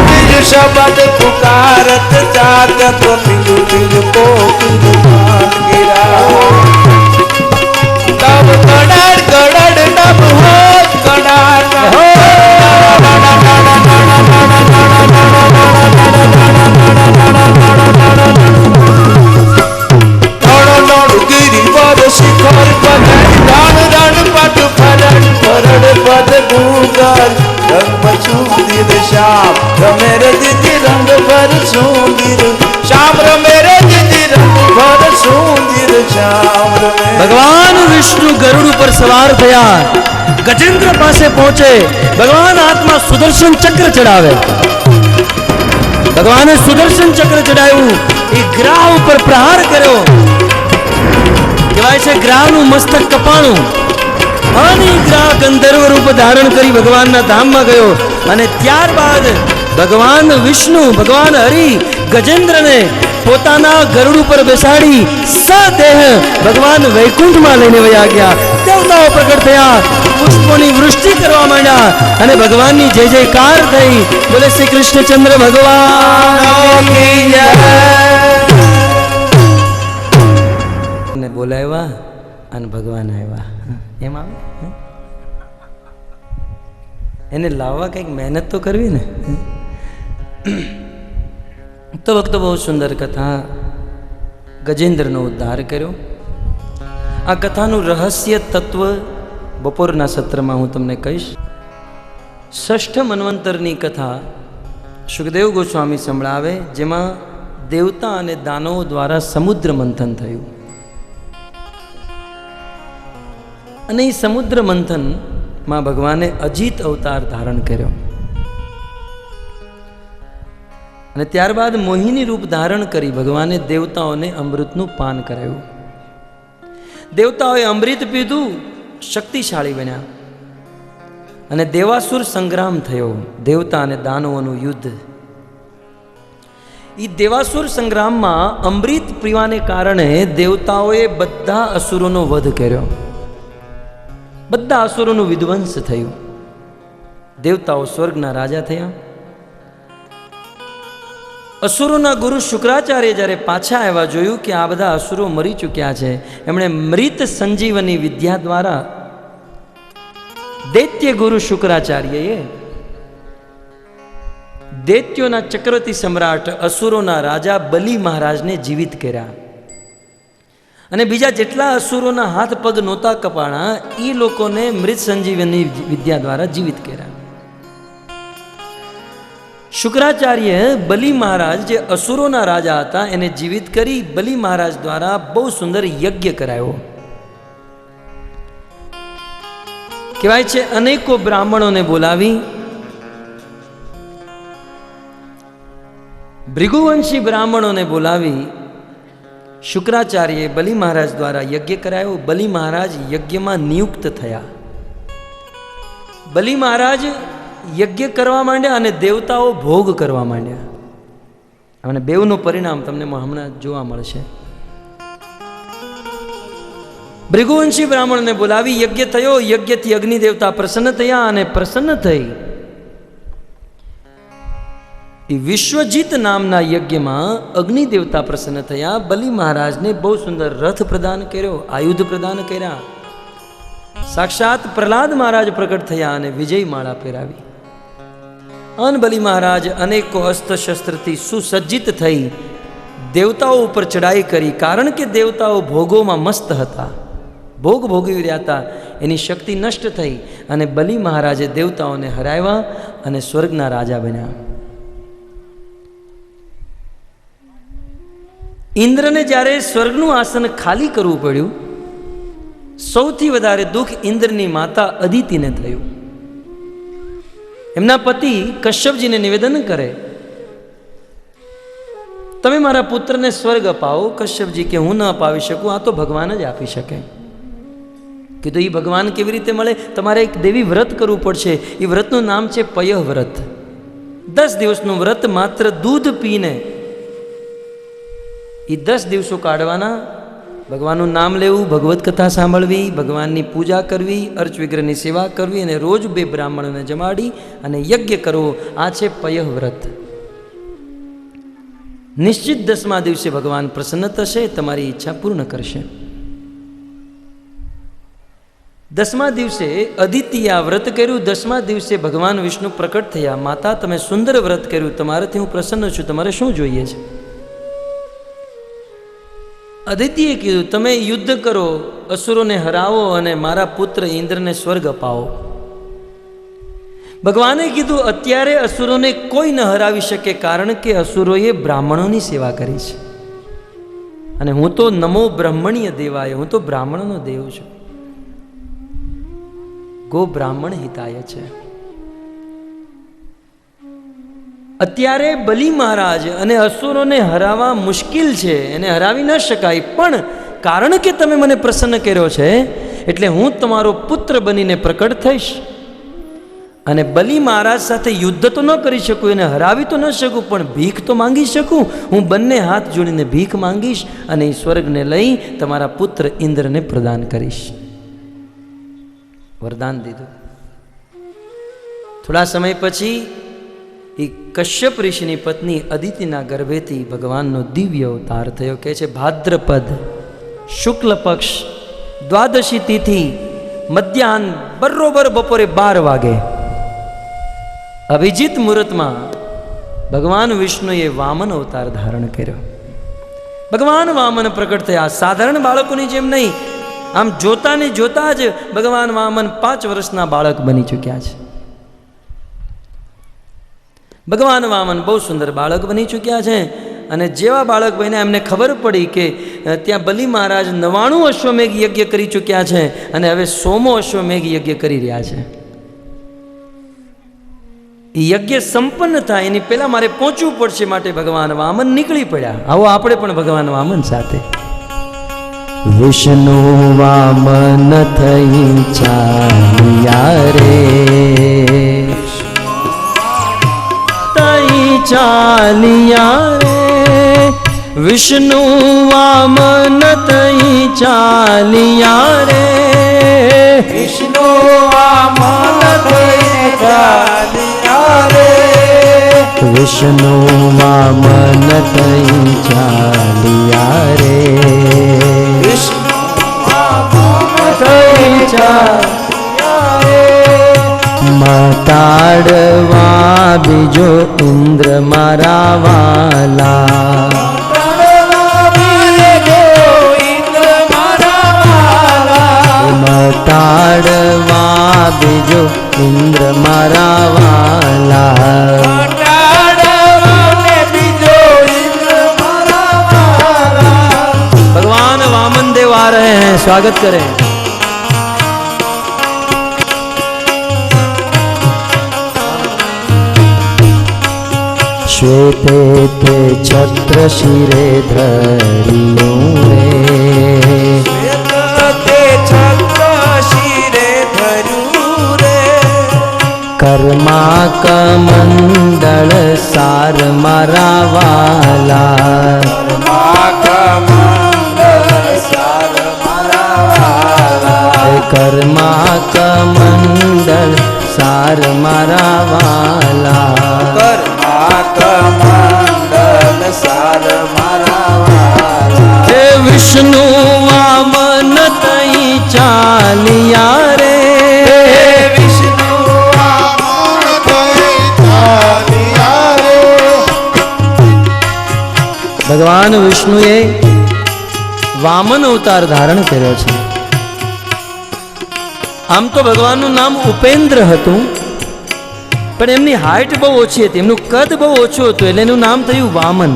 પિલ શબ્દ પુકારત જાગત પિલ પિલ કોકિલ માન ગીરા. તબ કડાડ કડાડ નભ હો કડાડ હો ગિરિવર શિખર પદ રણ રણ પટ ફરડ ફરડ પદ ગુગલ રંગ પછુંદિર શ્યામ રમેર દીદી રંગ ભર સુંદિર શ્યામ રમેર દીદી રંગ ભર સુંદિર શ્યામ રમેર. ભગવાન વિષ્ણુ ગરુડ ઉપર સવાર થયા, ગજેન્દ્ર પાસે પહોંચે. ભગવાન હાથમાં સુદર્શન ચક્ર ચડાવે. ભગવાને સુદર્શન ચક્ર ચડાવ્યું, એ ગ્રાહ ઉપર પ્રહાર કર્યો. કહેવાય છે ગ્રાહનું મસ્તક કપાણું અને એ ગ્રાહ ગંધર્વ રૂપ ધારણ કરી ભગવાનના ધામમાં ગયો. અને ત્યારબાદ ભગવાન વિષ્ણુ ભગવાન હરિ ગજેન્દ્રને પોતાના ગરુડ ઉપર બેસાડી સદેહ ભગવાન વૈકુંઠમાં લઈને વયા ગયા. દેવતાઓ પ્રગટ થયા, પુષ્પોની વૃષ્ટિ કરવા માંડ્યા અને ભગવાનની જય જયકાર થઈ. બોલે શ્રી કૃષ્ણચંદ્ર ભગવાન કી જય. ને બોલાવ્યા અને ભગવાન આવ્યા. એમ આવે એને લાવવા કંઈક મહેનત તો કરવી ને. તો વખતે બહુ સુંદર કથા ગજેન્દ્રનો ઉદ્ધાર કર્યો. આ કથાનું રહસ્ય તત્વ બપોરના સત્રમાં હું તમને કહીશ. ષષ્ઠ મન્વંતરની કથા સુખદેવ ગોસ્વામી સંભળાવે, જેમાં દેવતા અને દાનવો દ્વારા સમુદ્ર મંથન થયું. અને એ સમુદ્ર મંથનમાં ભગવાને અજીત અવતાર ધારણ કર્યો. અને ત્યારબાદ મોહિની રૂપ ધારણ કરી ભગવાને દેવતાઓને અમૃતનું પાન કરાવ્યું. દેવતાઓએ અમૃત પીધું, શક્તિશાળી બન્યા અને દેવાસુર સંગ્રામ થયો. દેવતા અને દાનવોનું યુદ્ધ. એ દેવાસુર સંગ્રામમાં અમૃત પીવાને કારણે દેવતાઓએ બધા અસુરોનો વધ કર્યો. બધા અસુરોનું વિધ્વંસ થયું. દેવતાઓ સ્વર્ગના રાજા થયા. અસુરોના ગુરુ શુક્રાચાર્ય જ્યારે પાછા આવ્યા, જોયું કે આ બધા અસુરો મરી ચૂક્યા છે. એમણે મૃત સંજીવની વિદ્યા દ્વારા દૈત્ય ગુરુ શુક્રાચાર્યએ દૈત્યોના ચક્રવર્તી સમ્રાટ અસુરોના રાજા બલિ મહારાજને જીવિત કર્યા. અને બીજા જેટલા અસુરોના હાથ પગ નહોતા કપાણા એ લોકોને મૃત સંજીવની વિદ્યા દ્વારા જીવિત કર્યા. શુક્રાચાર્ય બલિ મહારાજ જે અસુરોના રાજા હતા એને જીવિત કરી બલિ મહારાજ દ્વારા બહુ સુંદર યજ્ઞ કરાયો. કહેવાય છે અનેકો બ્રાહ્મણોને બોલાવી ભૃગુવંશી બ્રાહ્મણોને બોલાવી શુક્રાચાર્યએ બલિ મહારાજ દ્વારા યજ્ઞ કરાયો. બલિ મહારાજ યજ્ઞમાં નિયુક્ત થયા. બલિ મહારાજ યજ્ઞ કરવા માંડ્યા અને દેવતાઓ ભોગ કરવા માંડ્યા. અને બેવનું પરિણામ તમને હમણાં જોવા મળશે. ભૃગુવંશી બ્રાહ્મણને બોલાવી યજ્ઞ થયો. યજ્ઞથી અગ્નિ દેવતા પ્રસન્ન થયા અને પ્રસન્ન થઈ વિશ્વજીત નામના યજ્ઞમાં અગ્નિ દેવતા પ્રસન્ન થયા. બલિ મહારાજને બહુ સુંદર રથ પ્રદાન કર્યો, આયુધ પ્રદાન કર્યા. સાક્ષાત પ્રહલાદ મહારાજ પ્રગટ થયા અને વિજય માળા પહેરાવી. અન બલિ મહારાજ અનેકો અસ્ત્ર શસ્ત્રથી સુસજ્જિત થઈ દેવતાઓ ઉપર ચડાઈ કરી. કારણ કે દેવતાઓ ભોગોમાં મસ્ત હતા, ભોગ ભોગવી રહ્યા હતા. એની શક્તિ નષ્ટ થઈ અને બલિ મહારાજે દેવતાઓને હરાવ્યા અને સ્વર્ગના રાજા બન્યા. ઇન્દ્રને જ્યારે સ્વર્ગનું આસન ખાલી કરવું પડ્યું, સૌથી વધારે દુઃખ ઇન્દ્રની માતા અદિતિને થયું. એમના પતિ કશ્યપજીને નિવેદન કરે, તમે મારા પુત્રને સ્વર્ગ અપાવો. કશ્યપજી કે હું ન અપાવી શકું, આ તો ભગવાન જ આપી શકે. કીધું એ ભગવાન કેવી રીતે મળે? તમારે એક દેવી વ્રત કરવું પડશે. એ વ્રતનું નામ છે પય વ્રત. 10 દિવસનું વ્રત, માત્ર દૂધ પીને એ 10 દિવસો કાઢવાના. ભગવાનનું નામ લેવું, ભગવત કથા સાંભળવી, ભગવાનની પૂજા કરવી, અર્ચ વિગ્રહની સેવા કરવી અને રોજ 2 બ્રાહ્મણોને જમાડી અને યજ્ઞ કરવો. આ છે પય વ્રત. નિશ્ચિત 10મા દિવસે ભગવાન પ્રસન્ન થશે, તમારી ઈચ્છા પૂર્ણ કરશે. 10મા દિવસે અદિતિએ આ વ્રત કર્યું. 10મા દિવસે ભગવાન વિષ્ણુ પ્રકટ થયા. માતા, તમે સુંદર વ્રત કર્યું, તમારાથી હું પ્રસન્ન છું, તમારે શું જોઈએ છે? અદિતિએ કીધું, તમે યુદ્ધ કરો, અસુરોને હરાવો અને મારા પુત્ર ઇન્દ્રને સ્વર્ગ અપાવો. ભગવાને કીધું, અત્યારે અસુરોને કોઈ ન હરાવી શકે, કારણ કે અસુરોએ બ્રાહ્મણોની સેવા કરી છે અને હું તો નમો બ્રહ્મણ્ય દેવાય, હું તો બ્રાહ્મણનો દેવ છું. ગો બ્રાહ્મણ હિતાય છે. અત્યારે બલિ મહારાજ અને અસુરોને હરાવવા મુશ્કેલ છે, એને હરાવી ન શકાય, પણ કારણ કે તમે મને પ્રસન્ન કર્યો છે એટલે હું તમારો પુત્ર બનીને પ્રકટ થઈશ. અને બલિ મહારાજ સાથે યુદ્ધ તો ન કરી શકું, એને હરાવી તો ન શકું, પણ ભીખ તો માંગી શકું. હું બંને હાથ જોડીને ભીખ માંગીશ અને એ સ્વર્ગને લઈ તમારા પુત્ર ઇન્દ્રને પ્રદાન કરીશ. વરદાન દીધું. થોડા સમય પછી એ કશ્યપ ઋષિની પત્ની અદિતિના ગર્ભેથી ભગવાનનો દિવ્ય અવતાર થયો. કહે છે, ભાદ્રપદ શુક્લ પક્ષ દ્વાદશી તિથિ મધ્યાહન બરોબર બપોરે 12 વાગે અભિજીત મુહૂર્તમાં ભગવાન વિષ્ણુએ વામન અવતાર ધારણ કર્યો. ભગવાન વામન પ્રકટ થયા. સાધારણ બાળકોની જેમ નહીં, આમ જોતા ને જોતા જ ભગવાન વામન 5 વર્ષના બાળક બની ચૂક્યા છે. ભગવાન વામન બહુ સુંદર બાળક બની ચૂક્યા છે. અને જેવા બાળક બન્યા એમને ખબર પડી કે ત્યાં બલિ મહારાજ 99 અશ્વમેઘ યજ્ઞ કરી ચૂક્યા છે અને હવે 100મો અશ્વમેઘ યજ્ઞ કરી રહ્યા છે. એ યજ્ઞ સંપન્ન થાય એની પહેલા મારે પહોંચવું પડશે, માટે ભગવાન વામન નીકળી પડ્યા. આવો આપણે પણ ભગવાન વામન સાથે. વિષ્ણુ વામન થઈ ચાલ્યા રે, તઈ ચાલ્યા રે. વિષ્ણુ વામન તઈ ચાલ્યા રે, વિષ્ણુ વામન થઈને ચાલ્યા રે. વિષ્ણુ વામન તઈ ચાલ્યા રે, વિષ્ણુ વામન થઈને ચાલ્યા રે. મટાડવા બીજો ઇન્દ્ર મારા વાલા, મટાડવા બીજો ઇન્દ્ર મારા વાલા. भगवान वामन देव आ रहे हैं, स्वागत करें. श्वेते ते छत्र शिरे धरियो रे, તે છત્ર શિરે ધર્યું રે. કર્મા કમંડળ સાર મારા વાલા, કર્મા કમંડળ સાર મારા વાલા. મંડળ સાર મારા વાલા. હે વિષ્ણુ વામન તઈ ચાલ્યા રે, વિષ્ણુ વામન થઈ ચાલ્યા રે. ભગવાન વિષ્ણુએ વામન અવતાર ધારણ કર્યો છે. આમ તો ભગવાનનું નામ ઉપેન્દ્ર હતું, પણ એમની હાઇટ બહુ ઓછી હતી, એમનું કદ બહુ ઓછું હતું, એટલે એનું નામ થયું વામન.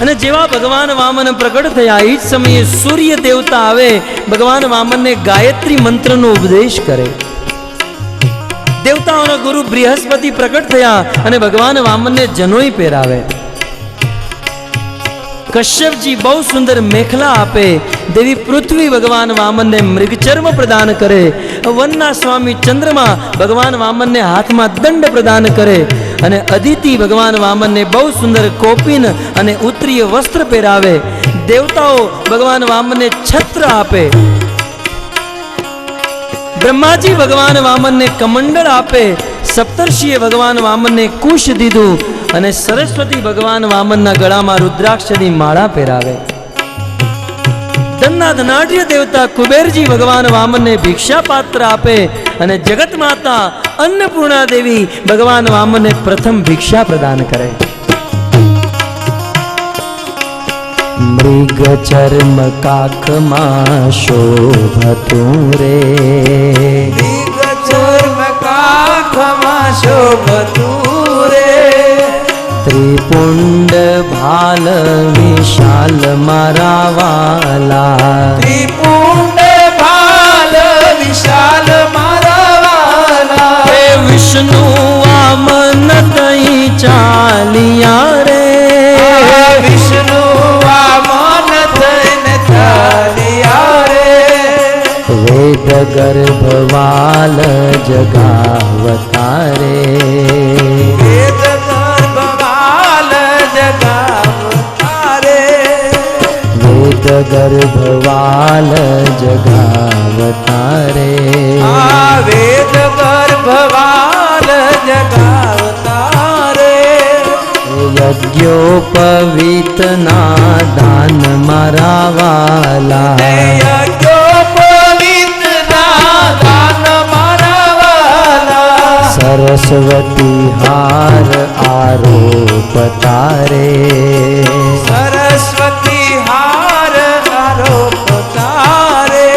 અને જેવા ભગવાન વામન પ્રગટ થયા એ જ સમયે સૂર્ય દેવતા આવે, ભગવાન વામનને ગાયત્રી મંત્રનો ઉપદેશ કરે. દેવતાઓના ગુરુ બૃહસ્પતિ પ્રગટ થયા અને ભગવાન વામનને જનોઈ પહેરાવે. કશ્યપજી બહુ સુંદર મેખલા આપે. દેવી પૃથ્વી ભગવાન વામનને મૃગચર્મ પ્રદાન કરે. વનના સ્વામી ચંદ્રમા ભગવાન વામનને હાથમાં દંડ પ્રદાન કરે. અને અદિતિ ભગવાન વામનને બહુ સુંદર કોપિન અને ઉત્તરીય વસ્ત્ર પહેરાવે. દેવતાઓ ભગવાન વામનને છત્ર આપે. બ્રહ્માજી ભગવાન વામનને કમંડળ આપે. સપ્તર્ષિએ ભગવાન વામનને કુશ દીધું અને સરસ્વતી ભગવાન વામનના ગળામાં રુદ્રાક્ષની માળા પહેરાવે. ધનના ધનાઢ્ય દેવતા કુબેરજી ભગવાન વામનને ભિક્ષા પાત્ર આપે અને જગત માતા અન્નપૂર્ણા દેવી ભગવાન વામનને પ્રથમ ભિક્ષા પ્રદાન કરે. મૃગ ચર્મ કાખમાં શોભતું રે, ચર્મ કાખમાં શોભતું રે, ત્રિપુંડ ભાલ વિશાલ મારા વાલા, ત્રિપુંડ ભાલ વિશાલ મારા વાલા, હે વિષ્ણુ વામન તઈ ચાલિયા રે, વિષ્ણુ વામન થઈને ચાલ્યા રે, વેદ ગર્ભવાલ જગાવતારે, વેદ ગર્ભવાલ જગાવતારે, વેદ ગર્ભવાલ જગાવતારે, આ વેદ ગર્ભવાલ જગાવતારે, યજ્ઞોપવિતના દાન મારા વાલા, સરસ્વતી હાર આરોપ તારે, સરસ્વતી હાર આરોપ તારે,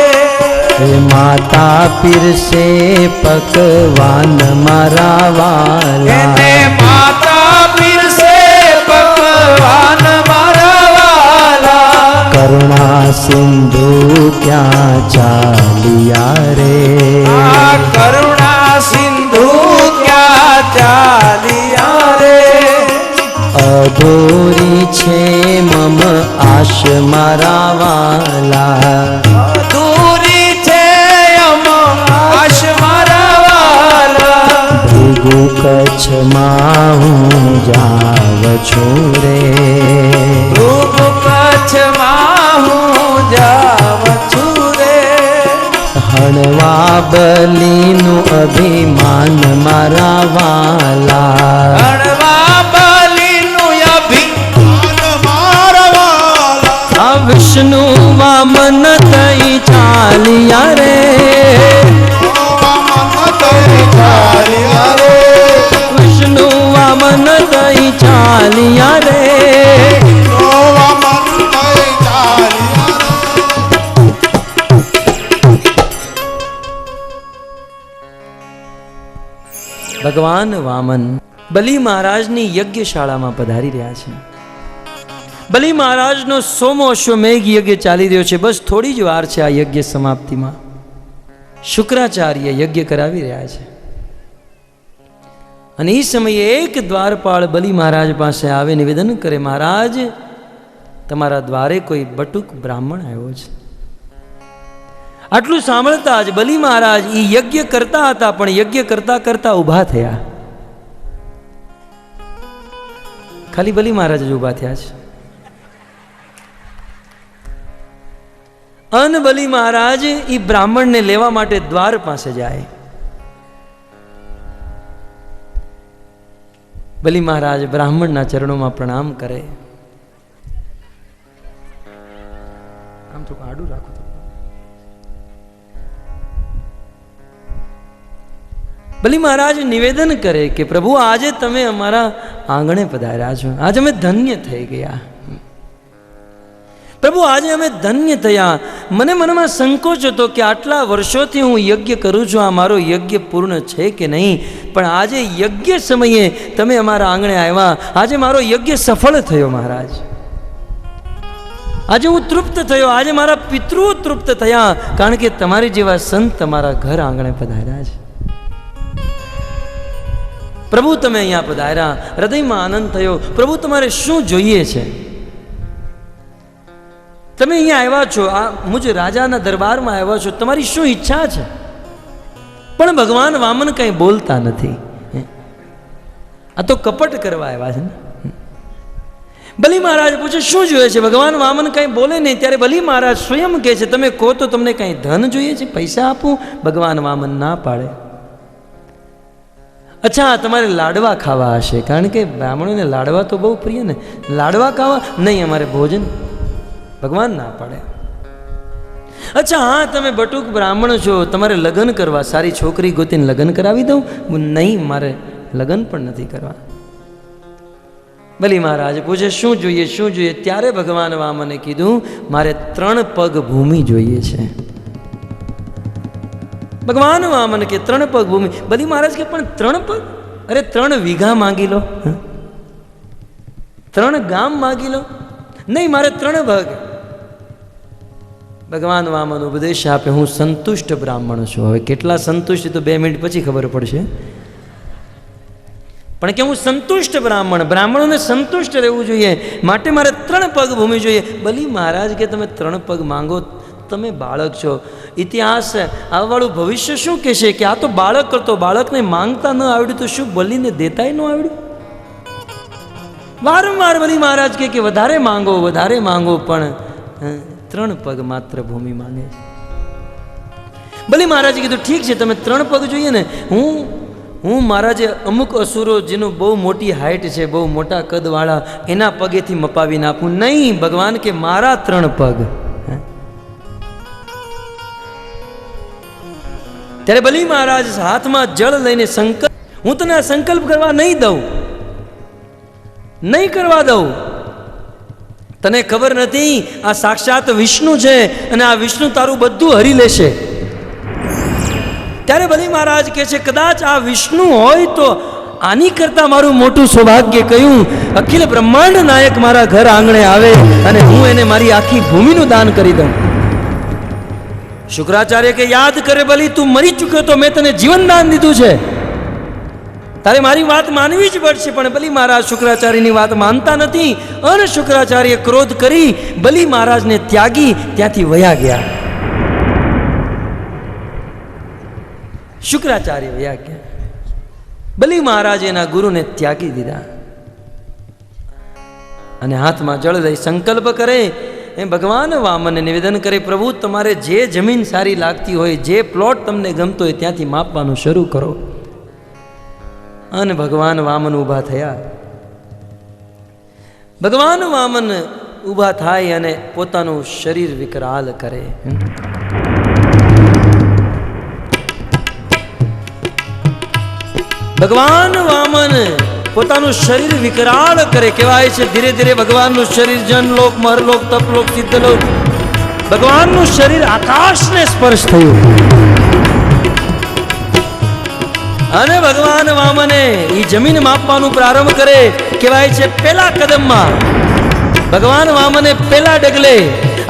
હે માતા પીરસે પકવાન મારા વાલા, એને માતા પીરસે પકવાન મારા વાલા, કરુણા સિંધુ ક્યાં ચાલિયા રે, આ કરુણા સિંધુ ક્યાં ચાલિયા રે, અધૂરી છે મમ આશ મારા વાલા, દૂરી છે અમ આશ મારા વાલા, ભેગું કચ્છમાં હું જાવ છું રે, રૂપ કચ્છમાં હું જાઉં છું રે, હણવા બલીનું અભિમાન મારા વાલા, હણવા બલીનું અભિમાન મારા વાલા, આ વિષ્ણુ વામન તઈ ચાલિયા રે, વિષ્ણુ વામન તઈ ચાલિયા રે, ભગવાન વામન બલિ મહારાજની યજ્ઞશાળામાં પધારી રહ્યા છે. બલિ મહારાજનો 100મો અશ્વમેઘ યજ્ઞ ચાલી રહ્યો છે. બસ થોડી જ વાર છે આ યજ્ઞ સમાપ્તિમાં. શુક્રાચાર્ય યજ્ઞ કરાવી રહ્યા છે અને એ સમયે એક દ્વારપાળ બલિ મહારાજ પાસે આવે, નિવેદન કરે, મહારાજ તમારા દ્વારે કોઈ બટુક બ્રાહ્મણ આવ્યો છે. આટલું સાંભળતા જ બલિ મહારાજ એ યજ્ઞ કરતા હતા, પણ યજ્ઞ કરતા કરતા ઊભા થયા. ખાલી બલિ મહારાજ જ ઊભા થયા છે. અન બલિ મહારાજ એ બ્રાહ્મણને લેવા માટે દ્વાર પાસે જાય. બલિ મહારાજ બ્રાહ્મણના ચરણોમાં પ્રણામ કરે. આમ થોડું આડું રાખો. બલિ મહારાજ નિવેદન કરે કે પ્રભુ આજે તમે અમારા આંગણે પધાર્યા છો, આજે અમે ધન્ય થઈ ગયા. પ્રભુ આજે અમે ધન્ય થયા. મને મનમાં સંકોચ હતો કે આટલા વર્ષોથી હું યજ્ઞ કરું છું, આ મારો યજ્ઞ પૂર્ણ છે કે નહીં, પણ આજે યજ્ઞ સમયે તમે અમારા આંગણે આવ્યા, આજે મારો યજ્ઞ સફળ થયો. મહારાજ આજે હું તૃપ્ત થયો, આજે મારા પિતૃઓ તૃપ્ત થયા, કારણ કે તમારી જેવા સંત તમારા ઘર આંગણે પધાર્યા છે. પ્રભુ તમે અહીંયા પધાર્યા, હૃદયમાં આનંદ થયો. પ્રભુ તમારે શું જોઈએ છે? તમે અહીંયા આવ્યા છો, આ મુજ રાજાના દરબારમાં આવ્યા છો, તમારી શું ઈચ્છા છે? પણ ભગવાન વામન કંઈ બોલતા નથી. આ તો કપટ કરવા આવ્યા છે ને. બલી મહારાજ પૂછે શું જોઈએ છે? ભગવાન વામન કંઈ બોલે નહીં. ત્યારે બલી મહારાજ સ્વયં કહે છે, તમે કહો તો તમને કંઈ ધન જોઈએ છે, પૈસા આપું? ભગવાન વામન ના પાડે. અચ્છા, તમારે લાડવા ખાવા હશે, કારણ કે બ્રાહ્મણોને લાડવા તો બહુ પ્રિય ને. લાડવા ખાવા? નહીં, અમારે ભોજન. ભગવાન ના પાડે. અચ્છા, હા, તમે બટુક બ્રાહ્મણ છો, તમારે લગ્ન કરવા, સારી છોકરી ગોતીને લગ્ન કરાવી દઉં? નહીં, મારે લગ્ન પણ નથી કરવા. બલી મહારાજ પૂછે શું જોઈએ, શું જોઈએ? ત્યારે ભગવાન વામને કીધું, મારે 3 પગ ભૂમિ જોઈએ છે. ભગવાન વામન કે 3 પગ ભૂમિ? બલી મહારાજ કે પણ 3 પગ? અરે 3 વીઘા માંગી લો, 3 ગામ માંગી લો. નહીં, મારે 3 પગ. ભગવાન વામન ઉપદેશ આપે, હું સંતુષ્ટ બ્રાહ્મણ છું. હવે કેટલા સંતુષ્ટ તો 2 મિનિટ પછી ખબર પડશે, પણ કે હું સંતુષ્ટ બ્રાહ્મણ, બ્રાહ્મણોને સંતુષ્ટ રહેવું જોઈએ, માટે મારે 3 પગ ભૂમિ જોઈએ. બલી મહારાજ કે તમે 3 પગ માંગો, તમે બાળક છો. ઇતિહાસ આવવાળું ભવિષ્ય શું કહેશે કે આ તો બાળક કરતો, બાળકને માંગતા ન આવડ્યું તો શું બલીને દેતાય ન આવડ્યું? વારંવાર બલી મહારાજ કે વધારે માંગો, વધારે માંગો, પણ 3 પગ માત્ર ભૂમિ માંગે છે. બલી મહારાજે કીધું ઠીક છે, તમે 3 પગ જોઈએ ને, હું મારા જે અમુક અસુરો જેનું બહુ મોટી હાઈટ છે, બહુ મોટા કદવાળા, એના પગેથી મપાવીને આપું. નહીં, ભગવાન કે મારા 3 પગ. ત્યારે બલી મહારાજ હાથમાં જળ લઈને સંકલ્પ, હું તને આ સંકલ્પ કરવા નહીં દઉં, નહીં કરવા દઉં. તને ખબર નથી, આ સાક્ષાત વિષ્ણુ છે અને આ વિષ્ણુ તારું બધું હરી લેશે. ત્યારે બલી મહારાજ કહે છે, કદાચ આ વિષ્ણુ હોય તો આની કરતા મારું મોટું સૌભાગ્ય કયું? અખિલ બ્રહ્માંડ નાયક મારા ઘર આંગણે આવે અને હું એને મારી આખી ભૂમિનું દાન કરી દઉં. શુક્રાચાર્ય કે યાદ કરે બલી, તું મરી ચૂક્યો તો મેં તને જીવન દાન દીધું છે, તારે મારી વાત માનવી જ પડશે. પણ બલી મહારાજ શુક્રાચાર્યની વાત માનતા નથી અને શુક્રાચાર્ય ક્રોધ કરી બલી મહારાજને ત્યાગી ત્યાંથી વયા ગયા. શુક્રાચાર્ય વયા ગયા. બલી મહારાજે એના ગુરુને ત્યાગી દીધા અને હાથમાં જળ લઈ સંકલ્પ કરે. એ ભગવાન વામનને નિવેદન કરે, પ્રભુ તમારે જે જમીન સારી લાગતી હોય, જે પ્લોટ તમને ગમતો હોય ત્યાંથી માપવાનું શરૂ કરો. અને ભગવાન વામન ઊભા થયા. ભગવાન વામન ઊભા થાય અને પોતાનું શરીર વિકરાલ કરે. ભગવાન વામન પોતાનું શરીર વિકરાળ કરે. કહેવાય છે ધીરે ધીરે ભગવાનનું શરીર જનલોક, મરલોક, તપલોક, સિદ્ધલોક, ભગવાનનું શરીર આકાશને સ્પર્શ થયું. અને ભગવાન વામને એ જમીન માપવાનું પ્રારંભ કરે. કહેવાય છે પેલા કદમમાં ભગવાન વામને પેલા ડગલે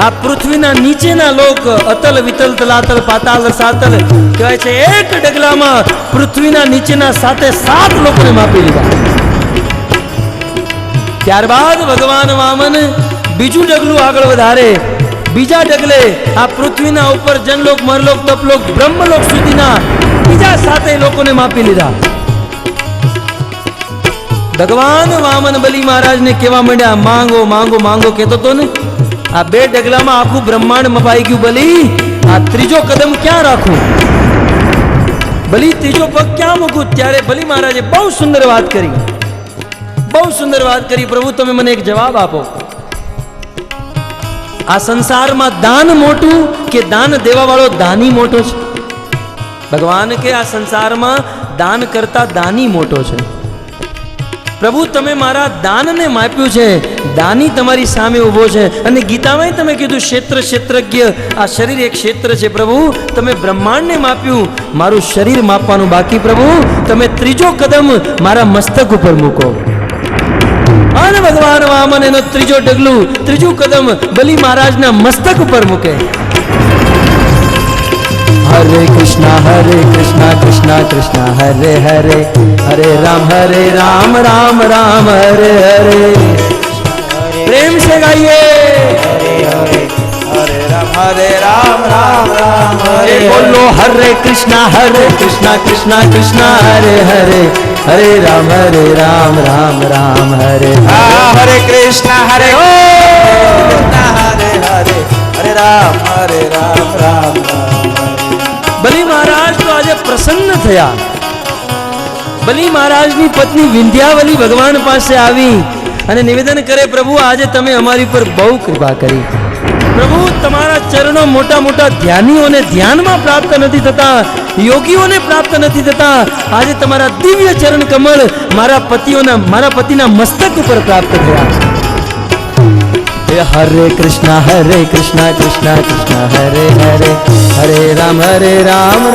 આ પૃથ્વીના નીચેના લોક અતલ વિતલ તલાતલ પાતાલ સાતલ, કહેવાય છે એક ડગલામાં પૃથ્વીના નીચેના 7 લોકોને માપી લીધા. ત્યારબાદ ભગવાન વામન બીજું ડગલું આગળ વધારે. બીજા ડગલે આ પૃથ્વીના ઉપર જનલોક, મરલોક, તપલોક, બ્રહ્મલોક સુધીના બીજા 7 લોકોને માપી લીધા. ભગવાન વામન બલી મહારાજને કહેવા માંડ્યા, માંગો માંગો માંગો કહેતો તો ને, આ 2 ડગલામાં આખું બ્રહ્માંડ મપાઈ ગયું. બલી, આ ત્રીજો કદમ ક્યાં રાખું? બલી, ત્રીજો પગ ક્યાં મૂકું? ત્યારે બલી મહારાજે બહુ સુંદર વાત કરી, બહુ સુંદર વાત કરી. પ્રભુ તમે મને એક જવાબ આપો, આ સંસારમાં દાન મોટું કે દાન દેવા વાળો દાની મોટો છે? ભગવાન કે આ સંસારમાં દાન કરતા દાની મોટો છે. પ્રભુ તમે મારા દાનને માપ્યું છે, દાની તમારી સામે ઊભો છે. અને ગીતામાં તમે કીધું ક્ષેત્ર ક્ષેત્રજ્ઞ, આ શરીર એક ક્ષેત્ર છે. પ્રભુ તમે બ્રહ્માંડને માપ્યું, મારું શરીર માપવાનું બાકી. પ્રભુ તમે ત્રીજો કદમ મારા મસ્તક ઉપર મૂકો. અને ભગવાન વામન એનો ત્રીજો ડગલું, ત્રીજું કદમ બલી મહારાજના મસ્તક ઉપર મૂકે. હરે કૃષ્ણ કૃષ્ણ કૃષ્ણ હરે હરે, હરે રામ રામ રામ હરે હરે. પ્રેમ से गाइए. હરે રામ રામ રામ એ બોલો હરે કૃષ્ણ કૃષ્ણ કૃષ્ણ હરે હરે, હરે રામ રામ રામ હરે. હરે કૃષ્ણ હરે હરે રામ રામ બલી મહારાજ તો આજે પ્રસન્ન થયા. બલી મહારાજની પત્ની વિંધ્યાવલી ભગવાન પાસે આવી અને નિવેદન કરે, પ્રભુ આજે તમે અમારી પર બહુ કૃપા કરી. પ્રભુ તમારા ચરણો મોટા મોટા ધ્યાનીઓને ધ્યાનમાં પ્રાપ્ત નથી થતા, યોગીઓને પ્રાપ્ત નથી થતા. આજે તમારા દિવ્ય ચરણ કમળ મારા પતિના મસ્તક ઉપર પ્રાપ્ત થયા. હરે કૃષ્ણ કૃષ્ણ કૃષ્ણ હરે હરે, હરે રામ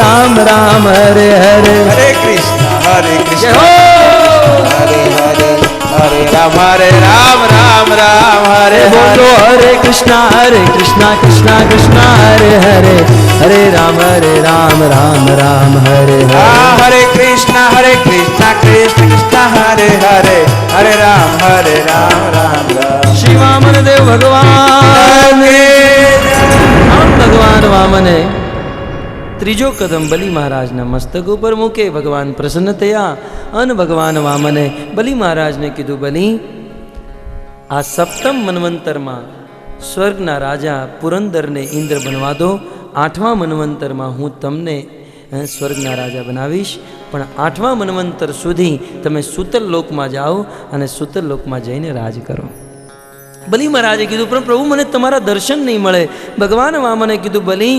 રામ રામ હરે હરે. હરે કૃષ્ણ જય હો. હરે રામ રામ હરે બોલો હરે કૃષ્ણ કૃષ્ણ કૃષ્ણ હરે હરે, હરે રામ રામ હરે હરે. હરે કૃષ્ણ કૃષ્ણ કૃષ્ણ હરે હરે, હરે રામ રામ શ્રી વામન દેવ ભગવાન. આમ ભગવાન વામને ત્રીજો કદમ બલી મહારાજના મસ્તક ઉપર મૂકે. ભગવાન પ્રસન્ન થયા અને ભગવાન વામને બલી મહારાજને કીધું, બલી આ સપ્તમ મન્વંતરમાં સ્વર્ગના રાજા પુરંદરને ઇન્દ્ર બનવા દો. 8મા મન્વંતરમાં હું તમને સ્વર્ગના રાજા બનાવીશ, પણ 8મા મન્વંતર સુધી તમે સૂતલ લોકમાં જાઓ અને સૂતલ લોકમાં જઈને રાજ કરો. બલી મહારાજે કીધું, પણ પ્રભુ મને તમારા દર્શન નહીં મળે. ભગવાન વામને કીધું, બલી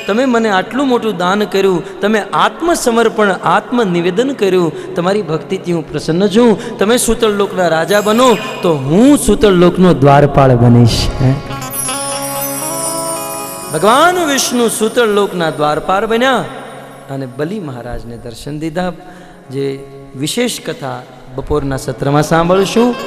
તમે મને આટલું મોટું દાન કર્યું, તમે આત્મસમર્પણ આત્મનિવેદન કર્યું, તમારી ભક્તિથી હું પ્રસન્ન છું. તમે સૂતળ લોકના રાજા બનો તો હું સૂતળ લોકનો દ્વારપાળ બનીશ. ભગવાન વિષ્ણુ સૂતળ લોકના દ્વારપાળ બન્યા અને બલી મહારાજને દર્શન દીધા. જે વિશેષ કથા બપોરના સત્રમાં સાંભળશું.